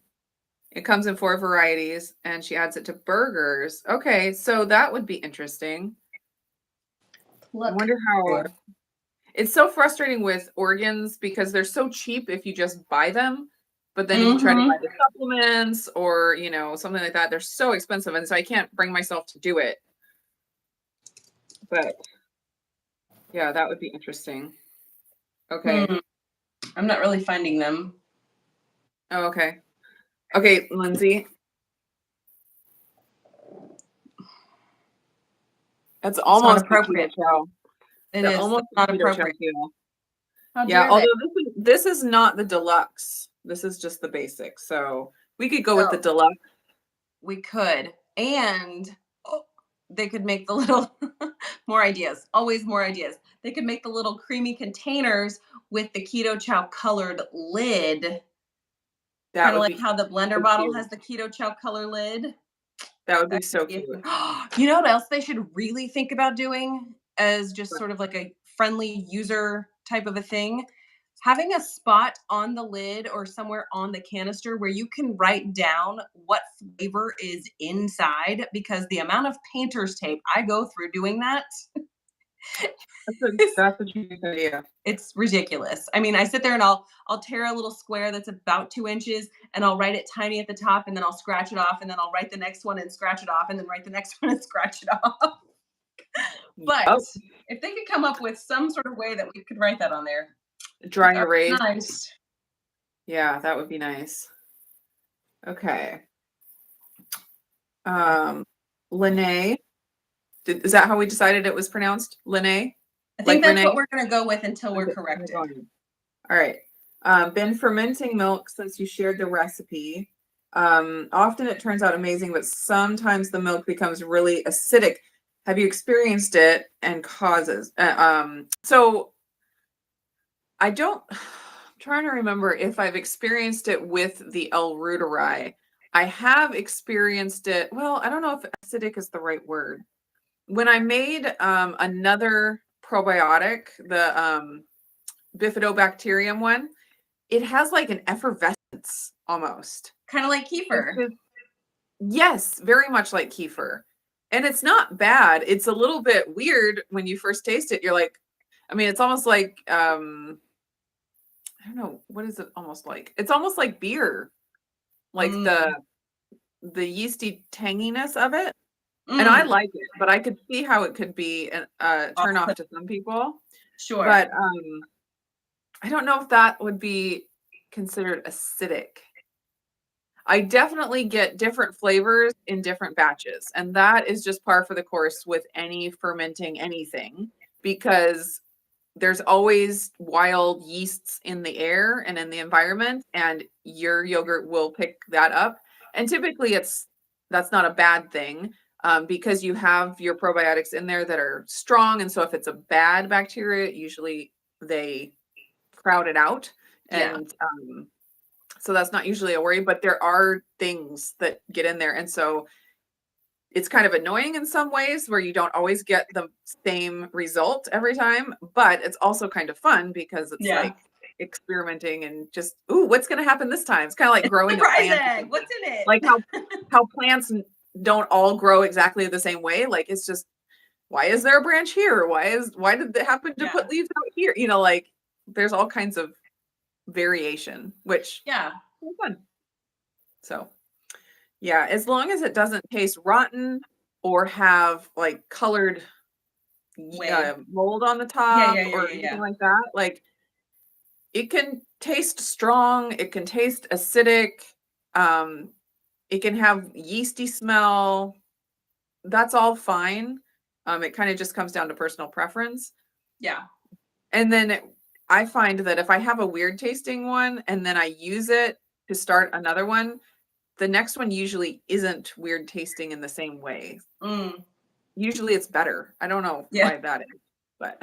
It comes in 4 varieties, and she adds it to burgers. Okay, so that would be interesting. I Look. wonder how. It's so frustrating with organs because they're so cheap if you just buy them. But then if you try to buy Mhm. the supplements or, something like that, they're so expensive. And so I can't bring myself to do it. But yeah, that would be interesting. Okay. Hmm. I'm not really finding them. Oh, okay. Okay, Lindsay. That's It's not almost the keto appropriate. chow. It They're is. That's almost the not keto chow appropriate. keto. How Yeah, dare they? although this is not the deluxe. This is just the basic. So we could go with the Oh, deluxe. we could. And they could make the little more ideas. Always more ideas. They could make the little creamy containers with the keto chow colored lid. That Kind of would like be how the blender so bottle cute. has the keto chow color lid. That would be That could so be cute. you know what else they should really think about doing as just sort of like a friendly user type of a thing? Having a spot on the lid or somewhere on the canister where you can write down what flavor is inside, because the amount of painter's tape I go through doing that It's That's a genius idea. it's ridiculous. I mean, I sit there and I'll tear a little square that's about 2 inches, and I'll write it tiny at the top, and then I'll scratch it off, and then I'll write the next one and scratch it off, and then write the next one and scratch it off. But Yep. if they could come up with some sort of way that we could write that on there, Dry that erase. would be nice. Yeah, that would be nice. Okay. Lene. Is that how we decided it was pronounced? Lene? I think Like that's Renee? what we're gonna go with until we're Okay, corrected. all right. Been fermenting milk since you shared the recipe. Often it turns out amazing, but sometimes the milk becomes really acidic. Have you experienced it and causes? So I don't, I'm trying to remember if I've experienced it with the L-reuteri. I have experienced it. Well, I don't know if acidic is the right word. When I made another probiotic, the bifidobacterium one, it has like an effervescence almost. Kind of like kefir. Yes, very much like kefir. And it's not bad. It's a little bit weird when you first taste it. You're like, I mean, it's almost like I don't know, what is it almost like? It's almost like beer. Like Mm. the yeasty tanginess of it. And I Mm. like it, but I could see how it could be a turn off to some people. Sure. But I don't know if that would be considered acidic. I definitely get different flavors in different batches, and that is just par for the course with any fermenting anything, because there's always wild yeasts in the air and in the environment, and your yogurt will pick that up. And typically that's not a bad thing, because you have your probiotics in there that are strong. And so if it's a bad bacteria, usually they crowd it out. Yeah. And so that's not usually a worry, but there are things that get in there. And so it's kind of annoying in some ways where you don't always get the same result every time, but it's also kind of fun because it's Yeah. like experimenting and just, ooh, what's going to happen this time? It's kind of like growing a Surprise plant. egg. What's in it? Like how plants don't all grow exactly the same way. Like it's just, why is there a branch here? Why did they happen to put leaves out here? You know, like there's all kinds of variation, which Yeah. is fun. So yeah, as long as it doesn't taste rotten or have like colored mold on the top or anything like that, like it can taste strong, it can taste acidic, it can have yeasty smell. That's all fine. It kind of just comes down to personal preference. Yeah. And then I find that if I have a weird tasting one and then I use it to start another one, the next one usually isn't weird tasting in the same way. Mm. Usually it's better. I don't know why that is, but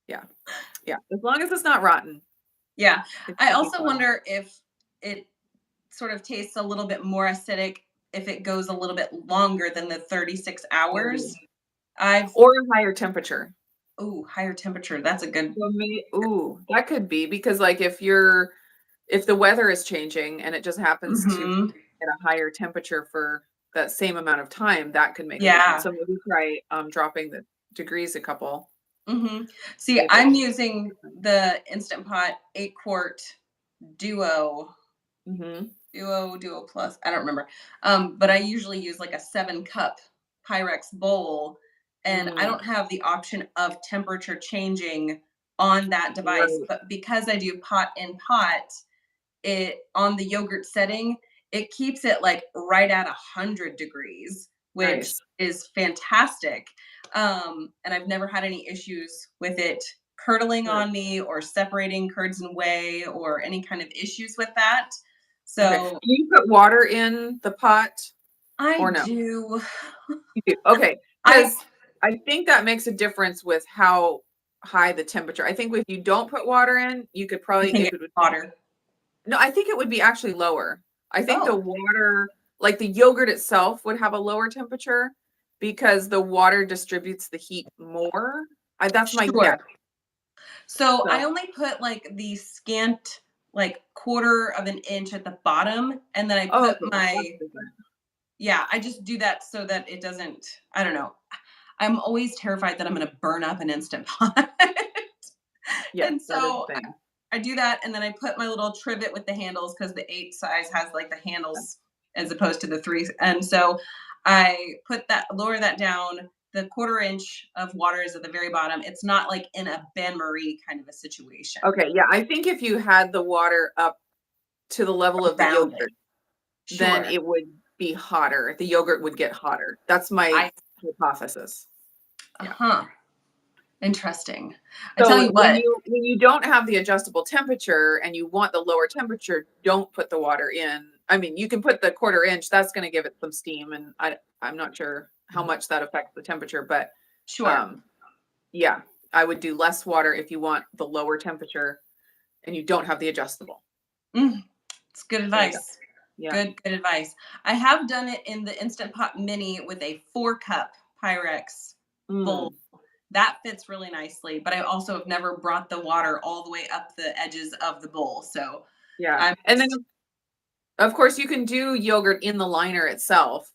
yeah. Yeah. As long as it's not rotten. Yeah. I also wonder if it sort of tastes a little bit more acidic if it goes a little bit longer than the 36 hours. Or a higher temperature. Oh, higher temperature. That's a good. That could be because like if the weather is changing and it just happens to at a higher temperature for that same amount of time, that could make a difference. So maybe try dropping the degrees a couple. See, I'm using the Instant Pot 8-quart Duo. Duo Plus. I don't remember. But I usually use like a 7-cup Pyrex bowl, and I don't have the option of temperature changing on that device. But because I do pot in pot, it on the yogurt setting, it keeps it like right at 100 degrees, which is fantastic. And I've never had any issues with it curdling on me or separating curds and whey or any kind of issues with that. So do you put water in the pot? I do. You do. Okay. Because I think that makes a difference with how high the temperature. I think if you don't put water in, you could probably if it would water. No, I think it would be actually lower. I think the water, like the yogurt itself, would have a lower temperature because the water distributes the heat more. That's my guess. So I only put like the scant like quarter of an inch at the bottom, and then I put I just do that so that it doesn't, I don't know. I'm always terrified that I'm gonna burn up an Instant Pot. Yes, And that is so the thing. I do that, and then I put my little trivet with the handles because the 8 size has, like, the handles as opposed to the 3, and so I lower that down. The 1/4 inch of water is at the very bottom. It's not, like, in a bain-marie kind of a situation. Okay, yeah, I think if you had the water up to the level of the Around it. yogurt, then Sure. it would be hotter. The yogurt would get hotter. That's my I hypothesis. Yeah. Uh-huh. Interesting. I tell So you what. when you don't have the adjustable temperature and you want the lower temperature, don't put the water in. I mean, you can put the 1/4 inch, that's gonna give it some steam, and I'm not sure how much that affects the temperature, but, Sure. um, yeah, I would do less water if you want the lower temperature and you don't have the adjustable. Mm, it's good There you go. advice. Yeah. Good advice. I have done it in the Instant Pot Mini with a 4-cup Pyrex bowl. Mm, That fits really nicely, but I also have never brought the water all the way up the edges of the bowl, so yeah, I'm and then, just of course, you can do yogurt in the liner itself,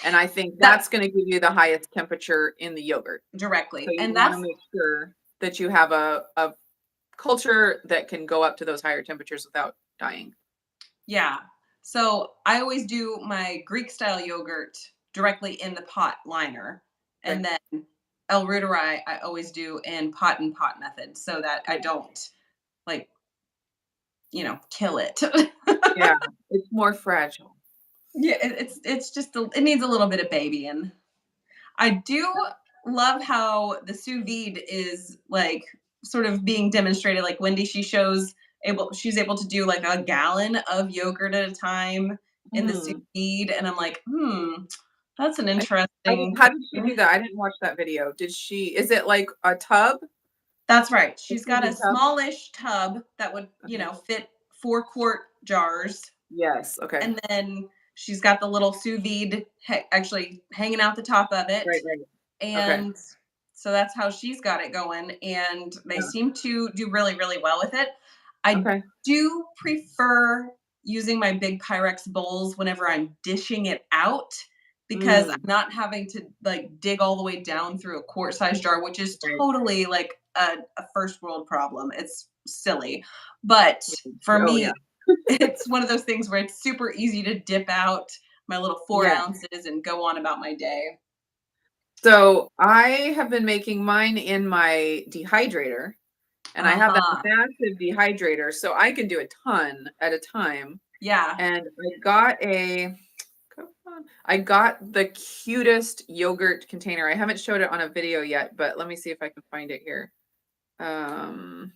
and I think that that's gonna give you the highest temperature in the yogurt. So directly, you and wanna that's make sure that you have a culture that can go up to those higher temperatures without dying. yeah. So, I always do my Greek style yogurt directly in the pot liner, Okay. and then El Reuteri I always do in pot and pot method so that I Yeah. don't, like, kill it. Yeah, it's more fragile. Yeah, it's just it needs a little bit of babying. I do love how the sous vide is like sort of being demonstrated. Like Wendy, she's able to do like a gallon of yogurt at a time in the sous Mm. vide, and I'm like, that's an I didn't interesting how did she do thing. that? I didn't watch that video. Is it like a tub? That's right. A She's sous got a vide tub? smallish tub that would, Okay. fit 4-quart jars. Yes, okay. And then she's got the little sous vide actually hanging out the top of it. Right, right. Okay. And so that's how she's got it going. And they Yeah. seem to do really, really well with it. I Okay. do prefer using my big Pyrex bowls whenever I'm dishing it out because I'm Mm, not having to like dig all the way down through a quart size jar, which is right. totally like a first world problem. It's silly. But for Oh, yeah. me, it's one of those things where it's super easy to dip out my little 4 Yeah. ounces and go on about my day. So, I have been making mine in my dehydrator, and I have that Uh-huh. massive dehydrator, so I can do a ton at a time, Yeah. and come on. I got the cutest yogurt container. I haven't showed it on a video yet, but let me see if I can find it here. Um,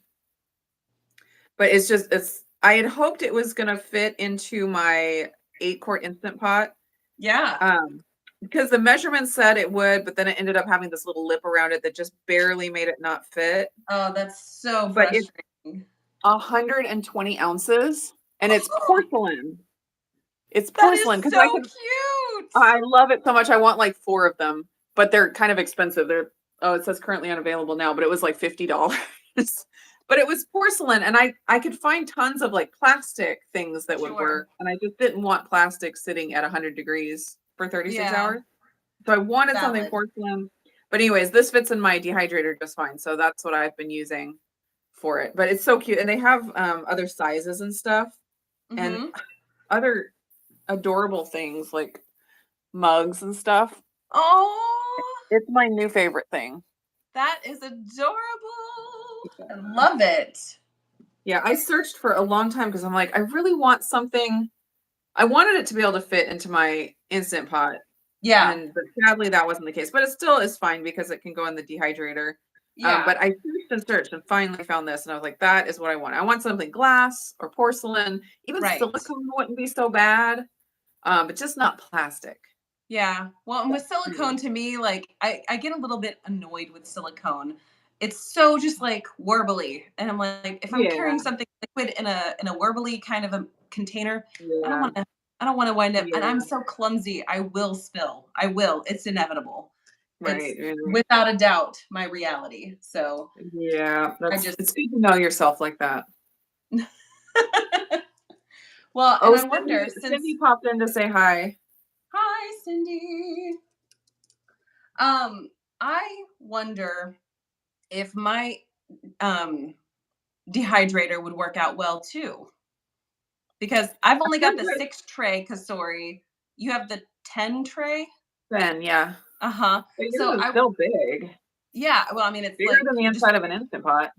but it's I had hoped it was gonna fit into my 8-quart Instant Pot, Yeah. because the measurement said it would, but then it ended up having this little lip around it that just barely made it not fit. Oh, that's so But it's frustrating. 120 ounces, and it's Oh, porcelain. It's that is porcelain because so cute. I love it so much. I want like 4 of them, but they're kind of expensive. It says currently unavailable now, but it was like $50. But it was porcelain, and I could find tons of like plastic things that would Sure. work, and I just didn't want plastic sitting at 100 degrees for 36 Yeah. hours. So I wanted something Valid. porcelain. But anyways, this fits in my dehydrator just fine. So that's what I've been using for it. But it's so cute, and they have other sizes and stuff, and Mhm. other adorable things like mugs and stuff. Oh, It's my new favorite thing. that is adorable. I love it. Yeah, I searched for a long time because I'm like, I really want something. I wanted it to be able to fit into my Instant Pot, Yeah. but sadly that wasn't the case. But it still is fine because it can go in the dehydrator. Yeah. But I searched and finally found this, and I was like, that is what I want. I want something glass or porcelain. Even Right. silicone wouldn't be so bad, but just not plastic. Yeah. Well, and with Anyway, silicone to me, like I get a little bit annoyed with silicone. It's so just like warbly. And I'm like, if I'm yeah, carrying something liquid in a warbly kind of a container, I don't yeah, want to I don't want to wind up and I'm yeah. so clumsy. I will spill. I will. It's inevitable. It's Right, right. without a doubt my reality. So Yeah, I just it's good to know yourself like that. well, and Oh, I wonder since Cindy popped in to say hi. hi Cindy. Um I wonder if my um dehydrator would work out well too, because I've I only feel got the good. 6 tray Kasori. You have the 10 tray. Then, yeah. Uh-huh. But So yours is I still big. Yeah, well, I mean, it's Bigger like than the you just inside of an Instant Pot.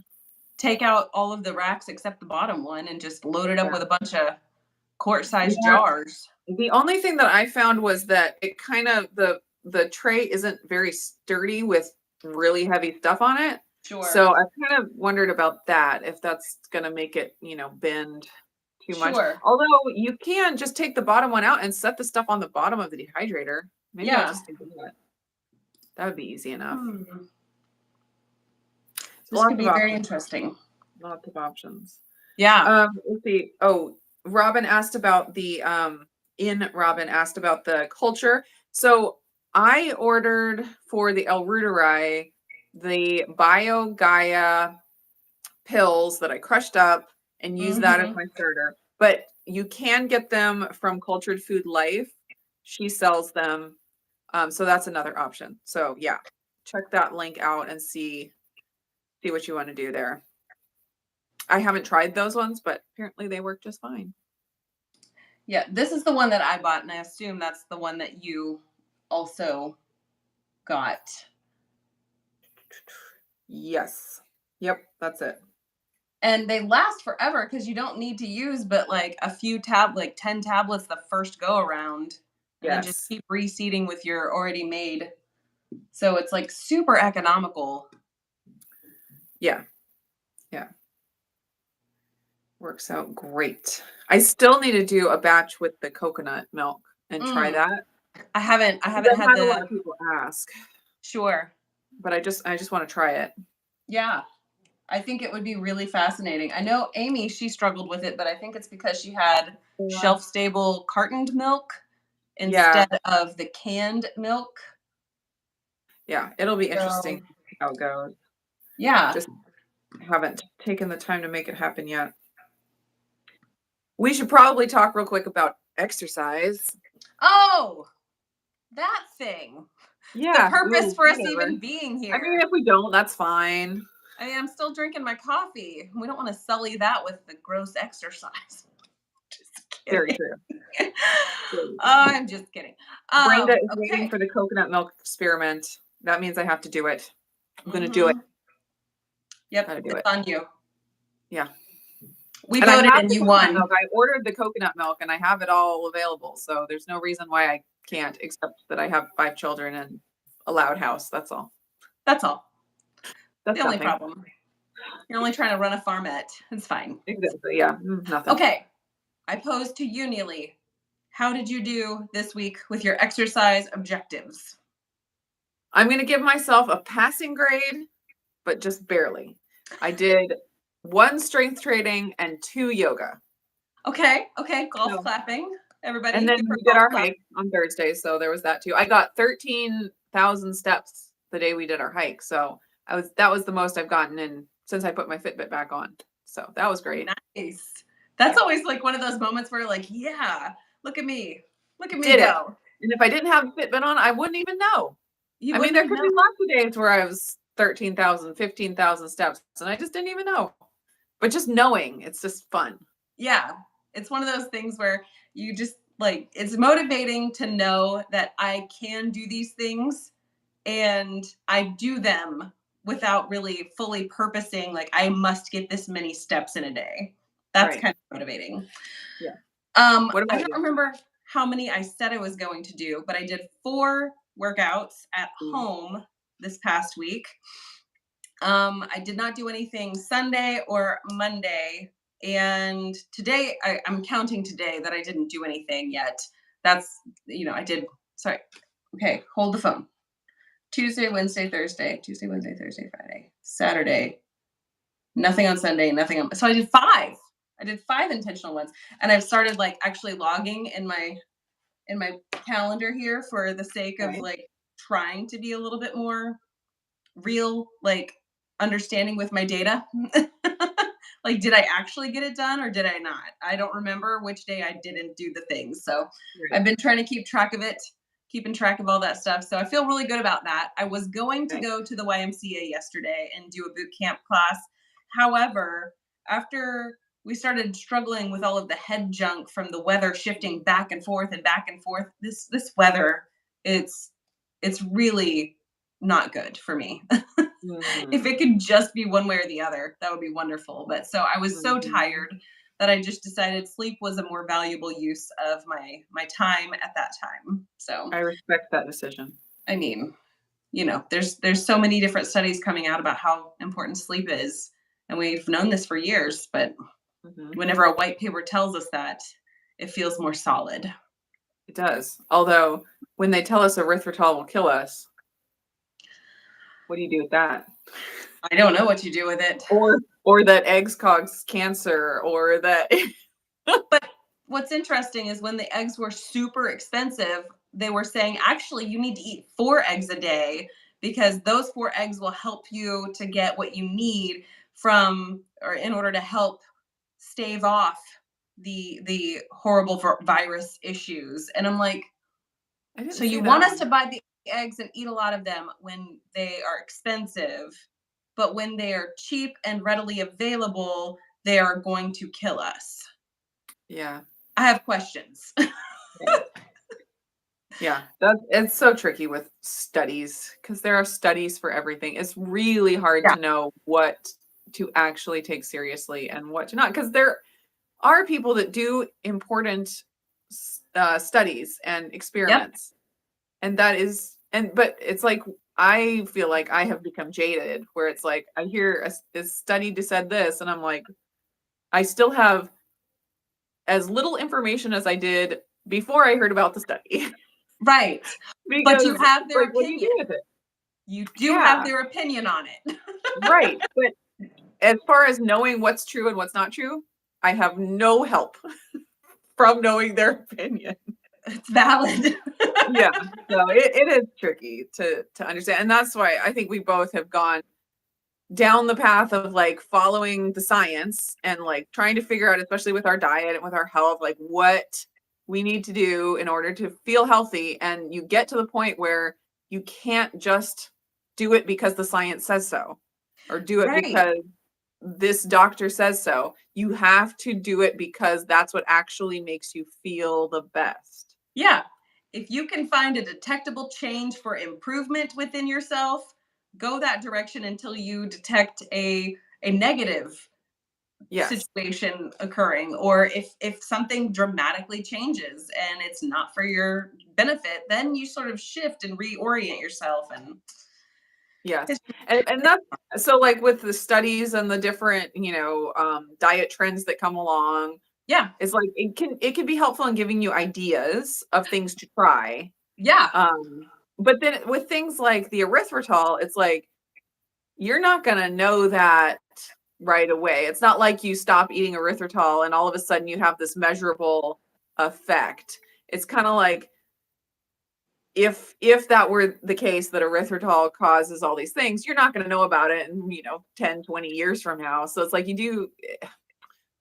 take out all of the racks except the bottom one and just load it up Yeah. with a bunch of quart-sized Yeah. jars. The only thing that I found was that it kind of the tray isn't very sturdy with really heavy stuff on it. Sure. So I kind of wondered about that, if that's gonna make it, bend too much. Sure. Although you can just take the bottom one out and set the stuff on the bottom of the dehydrator. Maybe I'll Yeah. just do that. That would be easy enough. Hmm. This could Lots of be very options. interesting. Lots of options. Yeah. Let's see. Oh, Robin asked about the Robin asked about the culture. So I ordered for the L. reuteri the BioGaia pills that I crushed up and use that as Mhm. my starter. But you can get them from Cultured Food Life. She sells them. So that's another option. So yeah, check that link out and see what you want to do there. I haven't tried those ones, but apparently they work just fine. Yeah, this is the one that I bought, and I assume that's the one that you also got. Yes. Yep, that's it. And they last forever because you don't need to use but like a few like 10 tablets the first go around, and then just Yes. keep reseeding with your already made. So it's like super economical. Yeah. Yeah. Works out great. I still need to do a batch with the coconut milk and try Mm, that. I haven't I've had had a lot the of people ask, sure. but I just want to try it. Yeah. I think it would be really fascinating. I know Amy, she struggled with it, but I think it's because she had Yeah. shelf stable cartoned milk Yeah. instead of the canned milk. Yeah. It'll be interesting So, to see how it goes. yeah. Just haven't taken the time to make it happen yet. We should probably talk real quick about exercise. Oh, that thing. The Yeah. purpose Ooh, for us whatever. even being I mean, here. if we don't, that's fine. I mean, I'm still drinking my coffee. We don't want to sully that with the gross exercise. Just Very kidding. true. Oh, Very true. I'm just kidding. Brenda is waiting Okay. for the coconut milk experiment. That means I have to do it. I'm gonna do it. Mm-hmm. Yep, Gotta do it's it. on you. Yeah. We And I voted have and the you coconut won. milk. I ordered the coconut milk and I have it all available. So there's no reason why I can't, except that I have 5 children and a loud house. That's all. That's all. The That's only nothing. problem. You're only trying to run a farmette. It's fine. Exactly. Yeah. Nothing. Okay. I posed to you, Neely. How did you do this week with your exercise objectives? I'm gonna give myself a passing grade, but just barely. I did 1 strength training and 2 yoga. Okay. Okay. Golf So clapping. and Everybody, then give her we did golf our clap. hike on Thursday, so there was that too. I got 13,000 steps the day we did our hike, so that was the most I've gotten in since I put my Fitbit back on. So that was great. Nice. That's Yeah, always like one of those moments where like, yeah, look at me. Look at me did it. go. And if I didn't have Fitbit on, I wouldn't even know. You I mean, wouldn't there even could be know. lots of days where I was 13,000, 15,000 steps, and I just didn't even know. But just knowing, it's just fun. Yeah. It's one of those things where you just like, it's motivating to know that I can do these things and I do them without really fully purposing, like, I must get this many steps in a day. That's Right. kind of motivating. Yeah. What I about don't you? remember how many I said I was going to do, but I did 4 workouts at Mm. home this past week. I did not do anything Sunday or Monday. And today, I'm counting today that I didn't do anything yet. That's, I did, sorry. Okay, hold the phone. Tuesday, Wednesday, Thursday, Tuesday, Wednesday, Thursday, Friday, Saturday, nothing on Sunday, nothing on. So I did 5. I did 5 intentional ones. And I've started like actually logging in my calendar here for the sake of Right. like trying to be a little bit more real, like understanding with my data. Like, did I actually get it done or did I not? I don't remember which day I didn't do the things. So Right. I've been trying to keep track of it. keeping track of all that stuff. So I feel really good about that. I was going to Okay. go to the YMCA yesterday and do a boot camp class. However, after we started struggling with all of the head junk from the weather shifting back and forth and back and forth, this weather, it's it's really not good for me. If Mhm. it could just be one way or the other, that would be wonderful. But so I was so Mhm. tired that I just decided sleep was a more valuable use of my time at that time. So, I respect that decision. I mean, there's so many different studies coming out about how important sleep is, and we've known this for years, but Mhm. whenever a white paper tells us that, it feels more solid. It does. Although when they tell us erythritol will kill us, what do you do with that? I don't know what you do with it. Or that eggs cause cancer or that But what's interesting is when the eggs were super expensive, they were saying, actually, you need to eat 4 eggs a day because those 4 eggs will help you to get what you need from or in order to help stave off the horrible virus issues. And I'm like, I so didn't see you that want us to one. buy the eggs and eat a lot of them when they are expensive, but when they are cheap and readily available, they are going to kill us. Yeah. I have questions. Yeah. Yeah. It's so tricky with studies because there are studies for everything. It's really hard Yeah. to know what to actually take seriously and what to not because there are people that do important studies and Yep. experiments. And that is but it's like I feel like I have become jaded where it's like I hear a study said this and I'm like I still have as little information as I did before I heard about the study Right. But you because have it's their like what do you do opinion. with it? You do have Yeah, their opinion on it. right. But as far as knowing what's true and what's not true, I have no help from knowing their opinion. It's valid. Yeah, so it is tricky to understand, and that's why I think we both have gone down the path of like following the science and like trying to figure out, especially with our diet and with our health, like what we need to do in order to feel healthy. And you get to the point where you can't just do it because the science says so or do it Right. because this doctor says so. You have to do it because that's what actually makes you feel the best. Yeah. If you can find a detectable change for improvement within yourself, go that direction until you detect a negative Yes. situation occurring, or if something dramatically changes and it's not for your benefit, then you sort of shift and reorient yourself and Yes. it's, And that's so like with the studies and the different, diet trends that come along, yeah. it's like it can be helpful in giving you ideas of things to try. Yeah. Um, but then with things like the erythritol, it's like you're not gonna know that right away. It's not like you stop eating erythritol and all of a sudden you have this measurable effect. It's kind of like if that were the case that erythritol causes all these things, you're not going to know about it in 10, 20 years from now. So it's like you do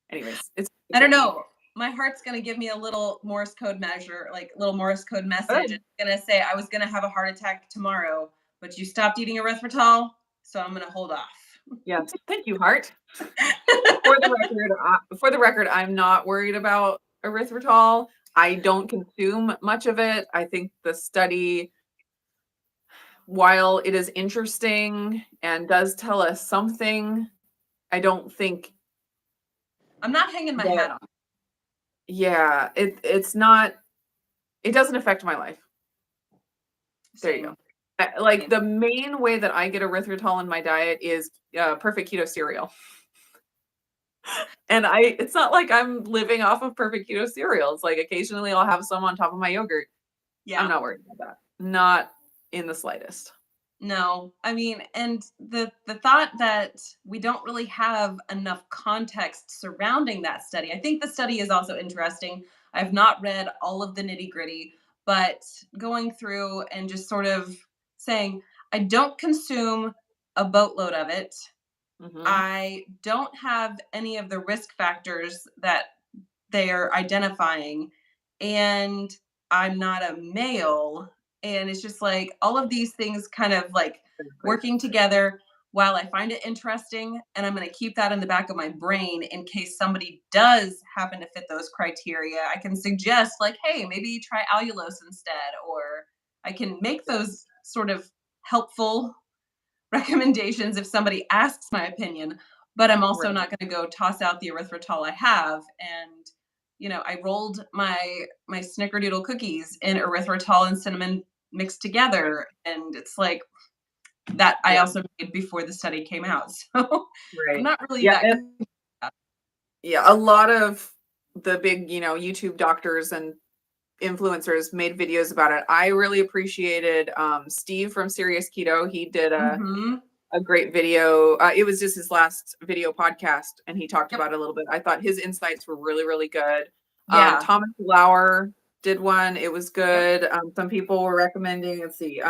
anyways, it's I don't tricky. know. My heart's gonna give me a little Morse code measure, like little Morse code message. Good. It's gonna say I was gonna have a heart attack tomorrow, but you stopped eating erythritol, so I'm gonna hold off. Yes. Thank you, heart. For the record, I'm not worried about erythritol. I don't consume much of it. I think the study, while it is interesting and does tell us something, I don't think I'm not hanging my that hat on. yeah, it's not it doesn't affect my life. There you go. Same. Like Same. the main way that I get erythritol in my diet is perfect keto cereal. And it's not like I'm living off of perfect keto cereal. It's like occasionally I'll have some on top of my yogurt. I'm Yeah. not worried about that. Not in the slightest. No, I mean, and the thought that we don't really have enough context surrounding that study. I think the study is also interesting. I've not read all of the nitty-gritty, but going through and just sort of saying, I don't consume a boatload of it. Mhm. I don't have any of the risk factors that they are identifying, and I'm not a male. And it's just like all of these things kind of like Exactly. working together. While I find it interesting, and I'm going to keep that in the back of my brain in case somebody does happen to fit those criteria, I can suggest, like, hey, maybe try allulose instead, or I can make those sort of helpful recommendations if somebody asks my opinion. But I'm also Right. not going to go toss out the erythritol I have. And I rolled my snickerdoodle cookies in erythritol and cinnamon mixed together, and it's like that I Yeah. also made before the study came out. So I'm Right. not really Yeah. that And good. yeah, a lot of the big, YouTube doctors and influencers made videos about it. I really appreciated Steve from Serious Keto. He did Mhm. a great video. It was just his last video podcast, and he talked Yep. about it a little bit. I thought his insights were really, really good. Yeah. Thomas Lauer did one. It was Yep. good. Some people were recommending, let's see,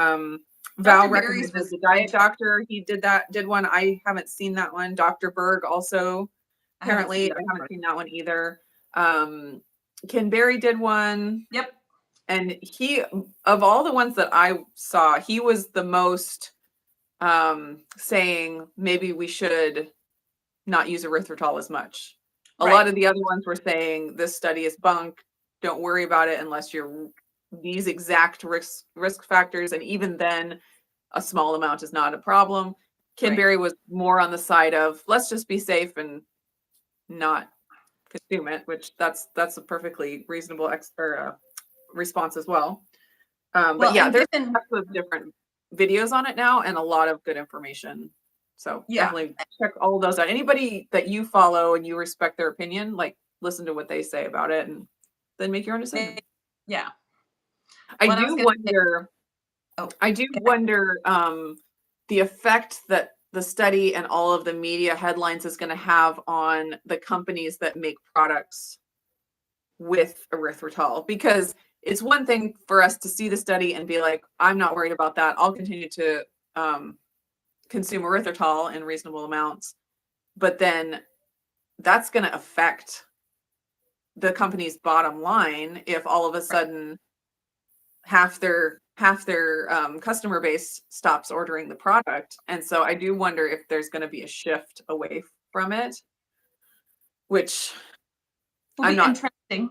Val Dr. Barry's recommended was the Diet fantastic. Doctor. He did one. I haven't seen that one. Dr. Berg also, I haven't seen apparently, I that haven't one. seen that one either. Ken Berry did one. Yep. And he, of all the ones that I saw, he was the most saying maybe we should not use erythritol as much. A lot Right. of the other ones were saying this study is bunk. Don't worry about it unless you're these exact risk factors, and even then, a small amount is not a problem. Ken Right. Berry was more on the side of let's just be safe and not consume it, which that's a perfectly reasonable response as well. But Well, yeah, and there's given lots of different videos on it now and a lot of good information. So yeah, definitely check all of those out. Anybody that you follow and you respect their opinion, like listen to what they say about it and then make your own decision. yeah. I What I was do gonna say, wonder, oh, I do go ahead. wonder the effect that the study and all of the media headlines is going to have on the companies that make products with erythritol, because it's one thing for us to see the study and be like, I'm not worried about that. I'll continue to consume erythritol in reasonable amounts. But then that's going to affect the company's bottom line if all of a Right. sudden half their customer base stops ordering the product. And so I do wonder if there's going to be a shift away from it, which Will I'm be not. interesting.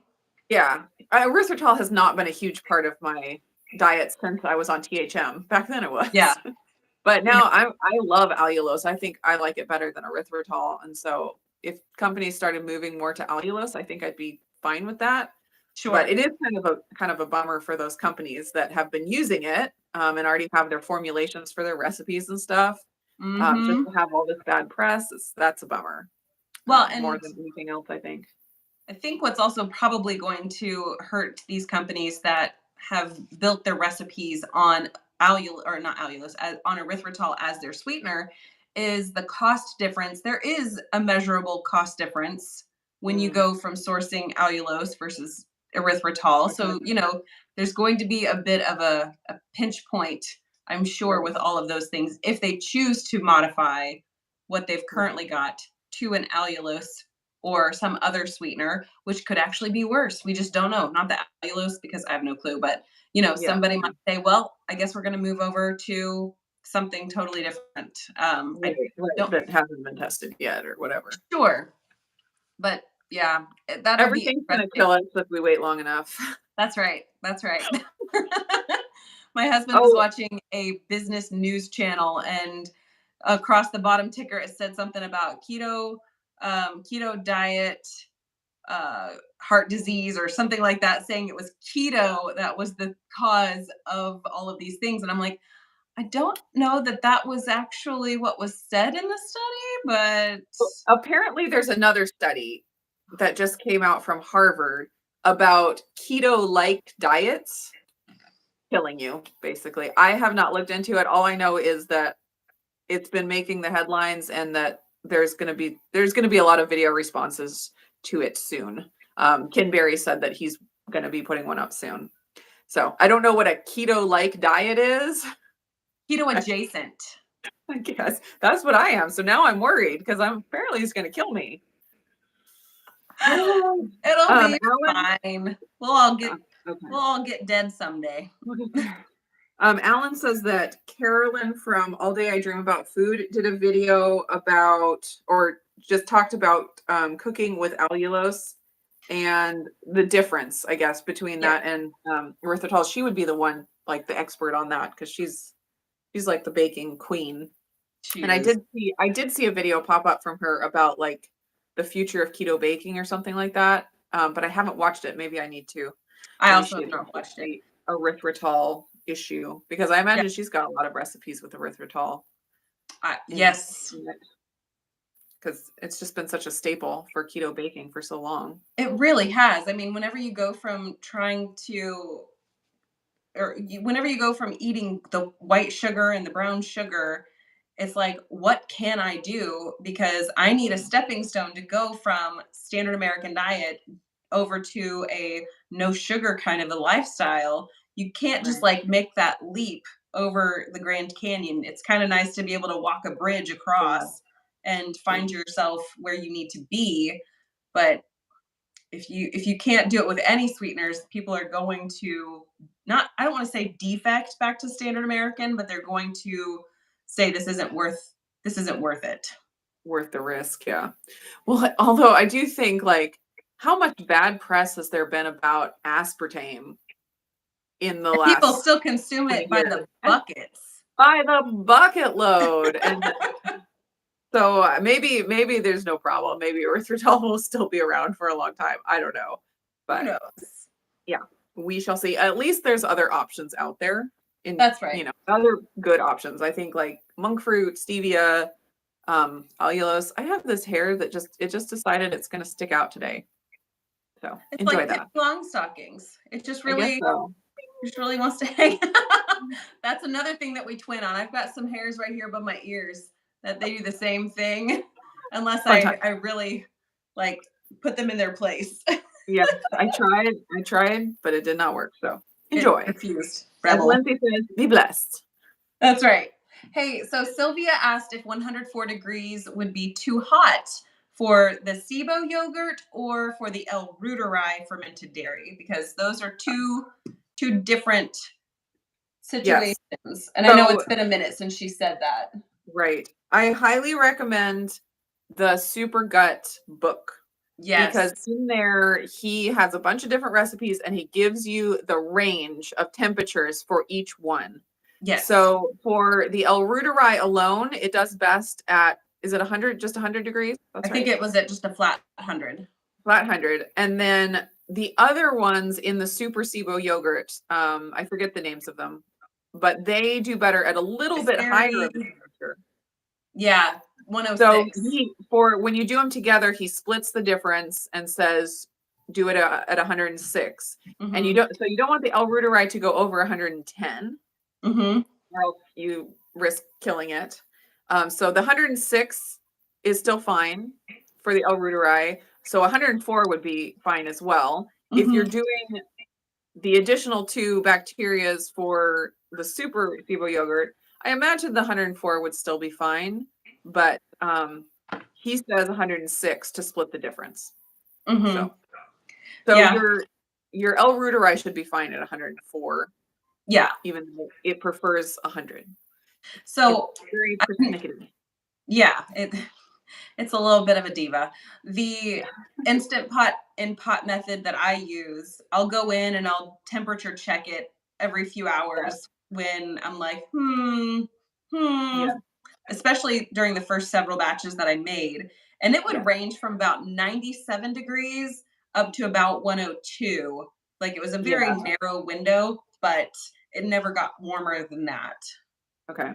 Yeah, erythritol has not been a huge part of my diet since I was on THM. Back then it Yeah. was. But Yeah. now I love allulose. I think I like it better than erythritol. And so if companies started moving more to allulose, I think I'd be fine with that. But Sure. it is kind of a bummer for those companies that have been using it and already have their formulations for their recipes and stuff. Just Mhm. to have all this bad press, that's a bummer. Well, More and than anything else, I think. I think what's also probably going to hurt these companies that have built their recipes on or not allulose, on erythritol as their sweetener is the cost difference. There is a measurable cost difference when you Mm, go from sourcing allulose versus erythritol. mhm, So, there's going to be a bit of a pinch point, I'm sure, right, with all of those things if they choose to modify what they've right, currently got to an allulose or some other sweetener, which could actually be worse. We just don't know. Not the allulose because I have no clue, but yeah, somebody yeah. might say, well, I guess we're going to move over to something totally different. Right, I right, don't that hasn't been tested yet or whatever. sure, but yeah, that'll be Everything's gonna interesting. kill us if we wait long enough. That's right. That's right. My husband was Oh, watching a business news channel, and across the bottom ticker, it said something about keto diet, heart disease or something like that, saying it was keto that was the cause of all of these things. And I'm like, I don't know that that was actually what was said in the study, but apparently there's another study that just came out from Harvard about keto-like diets killing you, basically. I have not looked into it. All I know is that it's been making the headlines and that there's gonna be a lot of video responses to it soon. Ken Berry said that he's gonna be putting one up soon. So I don't know what a keto-like diet is. keto I adjacent. guess that's what I am. So now I'm worried because I'm apparently he's gonna kill me. It'll be Alan, fine. okay. We'll all get dead someday. Alan says that Carolyn from All Day I Dream About Food did a video about, or just talked about cooking with allulose and the difference, I guess, between Yeah, that and erythritol. She would be the one, like the expert on that, because she's like the baking queen. she And is. I did see a video pop up from her about like the future of keto baking or something like that. But I haven't watched it. Maybe I need to. I Maybe also she have not addresses watched it. the erythritol issue, because I Yeah, imagine she's got a lot of recipes with erythritol yes. in it, because it's just been such a staple for keto baking for so long. It really has. I mean, whenever you go from trying to, whenever you go from eating the white sugar and the brown sugar, it's like, what can I do? Because I need a stepping stone to go from standard American diet over to a no sugar kind of a lifestyle. You can't just Right. like make that leap over the Grand Canyon. It's kind of nice to be able to walk a bridge Yeah. across and Yeah. find yourself where you need to be. But if you can't do it with any sweeteners, people are going to, not, I don't want to say defect back to standard American, but they're going to say this isn't worth it. Worth the risk. Yeah. Well, although I do think, like, how much bad press has there been about aspartame in the And people last still consume 20 it by years? the buckets. By the bucket load. And so maybe there's no problem. Maybe erythritol will still be around for a long time. I don't know. Who But knows? yeah, we shall see. At least there's other options out there, in, That's right. other good options. I think like monk fruit, stevia, allulose. I have this hair that just decided it's going to stick out today. So It's enjoy like Pippi that. Longstockings. It just I guess really so. just really wants to hang. That's another thing that we twin on. I've got some hairs right here above my ears that they do the same thing, unless Fun I time. I really like put them in their place. Yes, I tried, but it did not work. So It enjoy. refused. As Rebel. Lindsay says, be blessed. That's right. Hey, so Sylvia asked if 104 degrees would be too hot for the SIBO yogurt or for the L. reuteri fermented dairy, because those are two different Yes. situations. And I know So it's been a minute since she said that. right. I highly recommend the Super Gut book, because Yes. in there he has a bunch of different recipes and he gives you the range of temperatures for each one. Yes. So for the L. reuteri alone, it does best at, is it 100, just 100 degrees? I That's think right. it was at just a flat 100. Flat 100. And then the other ones in the Super SIBO yogurt, I forget the names of them, but they do better at a little It's bit higher very, of a temperature. yeah, So 106. for when you do them together, he splits the difference and says, do it at 106. And Mm-hmm. you don't want the L. reuteri to go over 110, Mm-hmm. or else you risk killing it. So the 106 is still fine for the L. reuteri. So 104 would be fine as well. If you're Mm-hmm. doing the additional two bacterias for the super SIBO yogurt, I imagine the 104 would still be fine, but he says 106 to split the difference. Mm-hmm. So Yeah. your L. reuteri should be fine at 104, Yeah. even though it prefers 100. It's So very persnickety. yeah, it's a little bit of a diva. The instant pot in pot method that I use, I'll go in and I'll temperature check it every few Yeah. hours when I'm like, Yeah. especially during the first several batches that I made. And it would Yeah. range from about 97 degrees up to about 102. Like it was a very Yeah. narrow window, but it never got warmer than that Okay.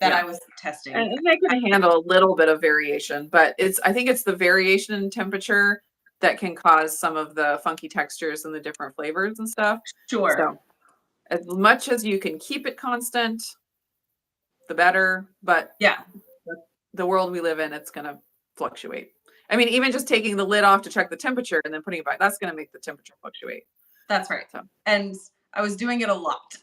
that Yeah. I was testing. And they can handle a little bit of variation, but I think it's the variation in temperature that can cause some of the funky textures and the different flavors and stuff. Sure. So as much as you can keep it constant, the better. But Yeah, the world we live in, it's going to fluctuate. I mean, even just taking the lid off to check the temperature and then putting it back, that's going to make the temperature fluctuate. that's right. So And I was doing it a lot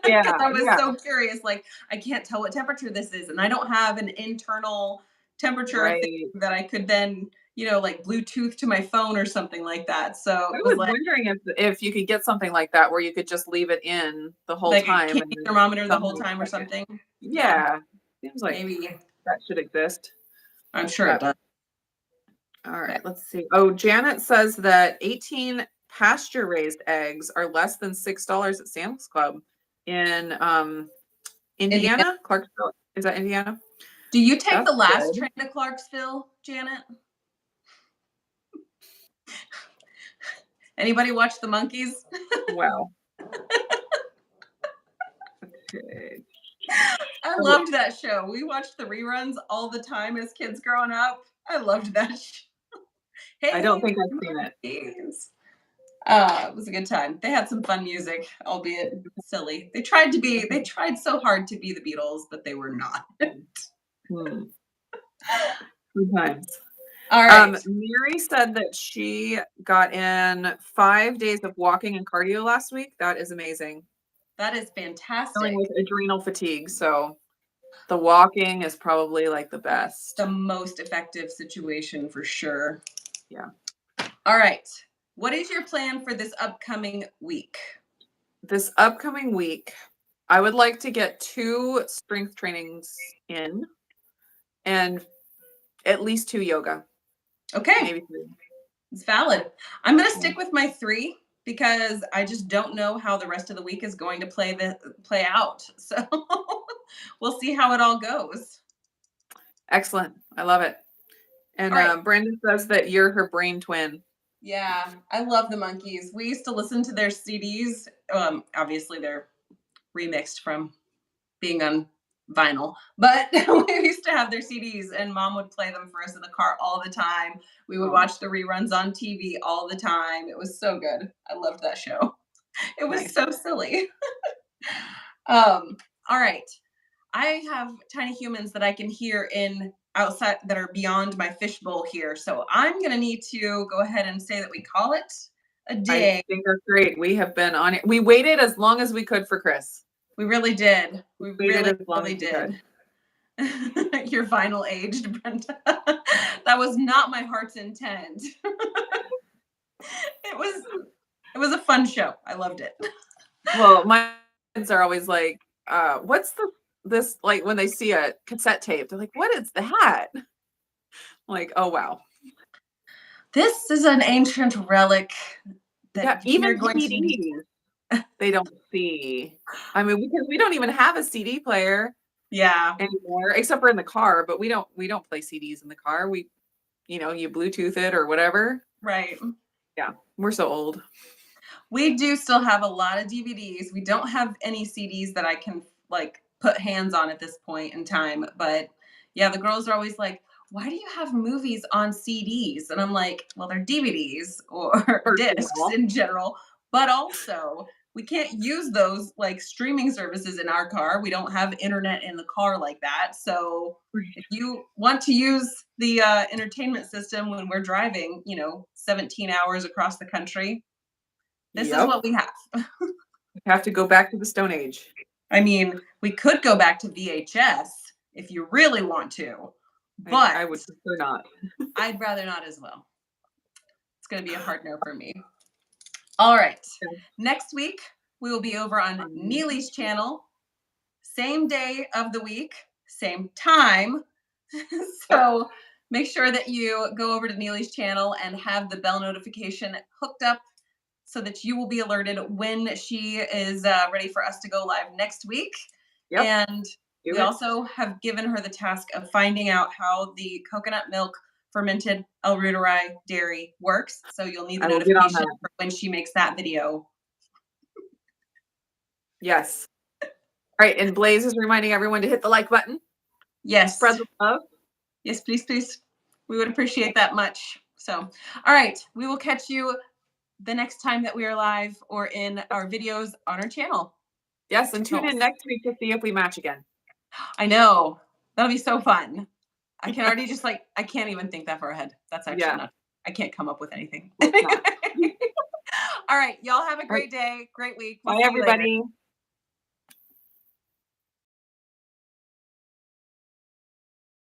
yeah, because I was yeah, so curious. Like, I can't tell what temperature this is, and I don't have an internal temperature thing right. that I could then, like Bluetooth to my phone or something like that. So I it was was like wondering if you could get something like that where you could just leave it in the whole like a time and kidney then thermometer the whole somehow time or check it. something. Yeah, Yeah. Seems like maybe. that should exist. I'm sure it But does. all right, But let's see. Oh, Janet says that 18 pasture raised eggs are less than $6 at Sam's Club in Indiana, Indiana, Clarksville. Is that Indiana? do you take That's the last good. train to Clarksville, Janet? Anybody watch the Monkeys? Wow. Okay. I Oh, loved that show. We watched the reruns all the time as kids growing up. I loved that show. I Hey, don't think I've seen it. Monkeys. It was a good time. They had some fun music, albeit silly. They tried so hard to be the Beatles, but they were not. Hmm. Sometimes. All right. Mary said that she got in 5 days of walking and cardio last week. That is amazing. That is Dealing fantastic. with adrenal fatigue, so the walking is probably like the best. The most effective situation for sure. Yeah. All right. What is your plan for this upcoming week? This upcoming week, I would like to get 2 strength trainings in and at least 2 yoga, Okay. maybe 3. It's valid. I'm going to stick with my 3 because I just don't know how the rest of the week is going to play out. So we'll see how it all goes. Excellent. I love it. And All right. Brandon says that you're her brain twin. Yeah, I love the Monkeys. We used to listen to their CDs. Obviously, they're remixed from being on vinyl, but we used to have their CDs, and Mom would play them for us in the car all the time. We would watch the reruns on TV all the time. It was so good. I loved that show. It was Nice. so silly. All right. I have tiny humans that I can hear in outside that are beyond my fishbowl here. So I'm going to need to go ahead and say that we call it a I day. think that's great. We have been on it. We waited as long as we could for Chris. We really did. We Waited really, as long really as we did. could. You're vinyl aged, Brenda. That was not my heart's intent. It was a fun show. I loved it. Well, my kids are always like, what's this like when they see a cassette tape, they're like, what is that? I'm like, oh wow. This is an ancient relic that Yeah, you're even going to need. CDs they don't see. I mean, because we don't even have a CD player Yeah. anymore, except for in the car, but we don't play CDs in the car. We, you Bluetooth it or whatever. Right. Yeah, we're so old. We do still have a lot of DVDs. We don't have any CDs that I can like put hands on at this point in time. But yeah, the girls are always like, why do you have movies on CDs? And I'm like, well, they're DVDs or First of discs all. in general. But also, we can't use those like streaming services in our car. We don't have internet in the car like that. So if you want to use the entertainment system when we're driving, 17 hours across the country, this is what we have. We have to go back to the Stone Age. I mean, we could go back to VHS if you really want to, but I would prefer not. I'd rather not as well. It's going to be a hard no for me. All right. Okay. Next week, we will be over on NILI's channel. Same day of the week, same time. So make sure that you go over to NILI's channel and have the bell notification hooked up so that you will be alerted when she is ready for us to go live next week. Yep. And we also have given her the task of finding out how the coconut milk fermented L-reuteri dairy works. So you'll need the notification for when she makes that video. Yes. All right. And Blaze is reminding everyone to hit the like button. Yes. Spread the love. Yes, please, please. We would appreciate that much. So, all right. We will catch you the next time that we are live or in our videos on our channel. Yes, and tune in next week to see if we match again. I know. That'll be so fun. I can already just I can't even think that far ahead. That's actually not, I can't come up with anything. All right. Y'all have a great day. Great week. Bye, everybody.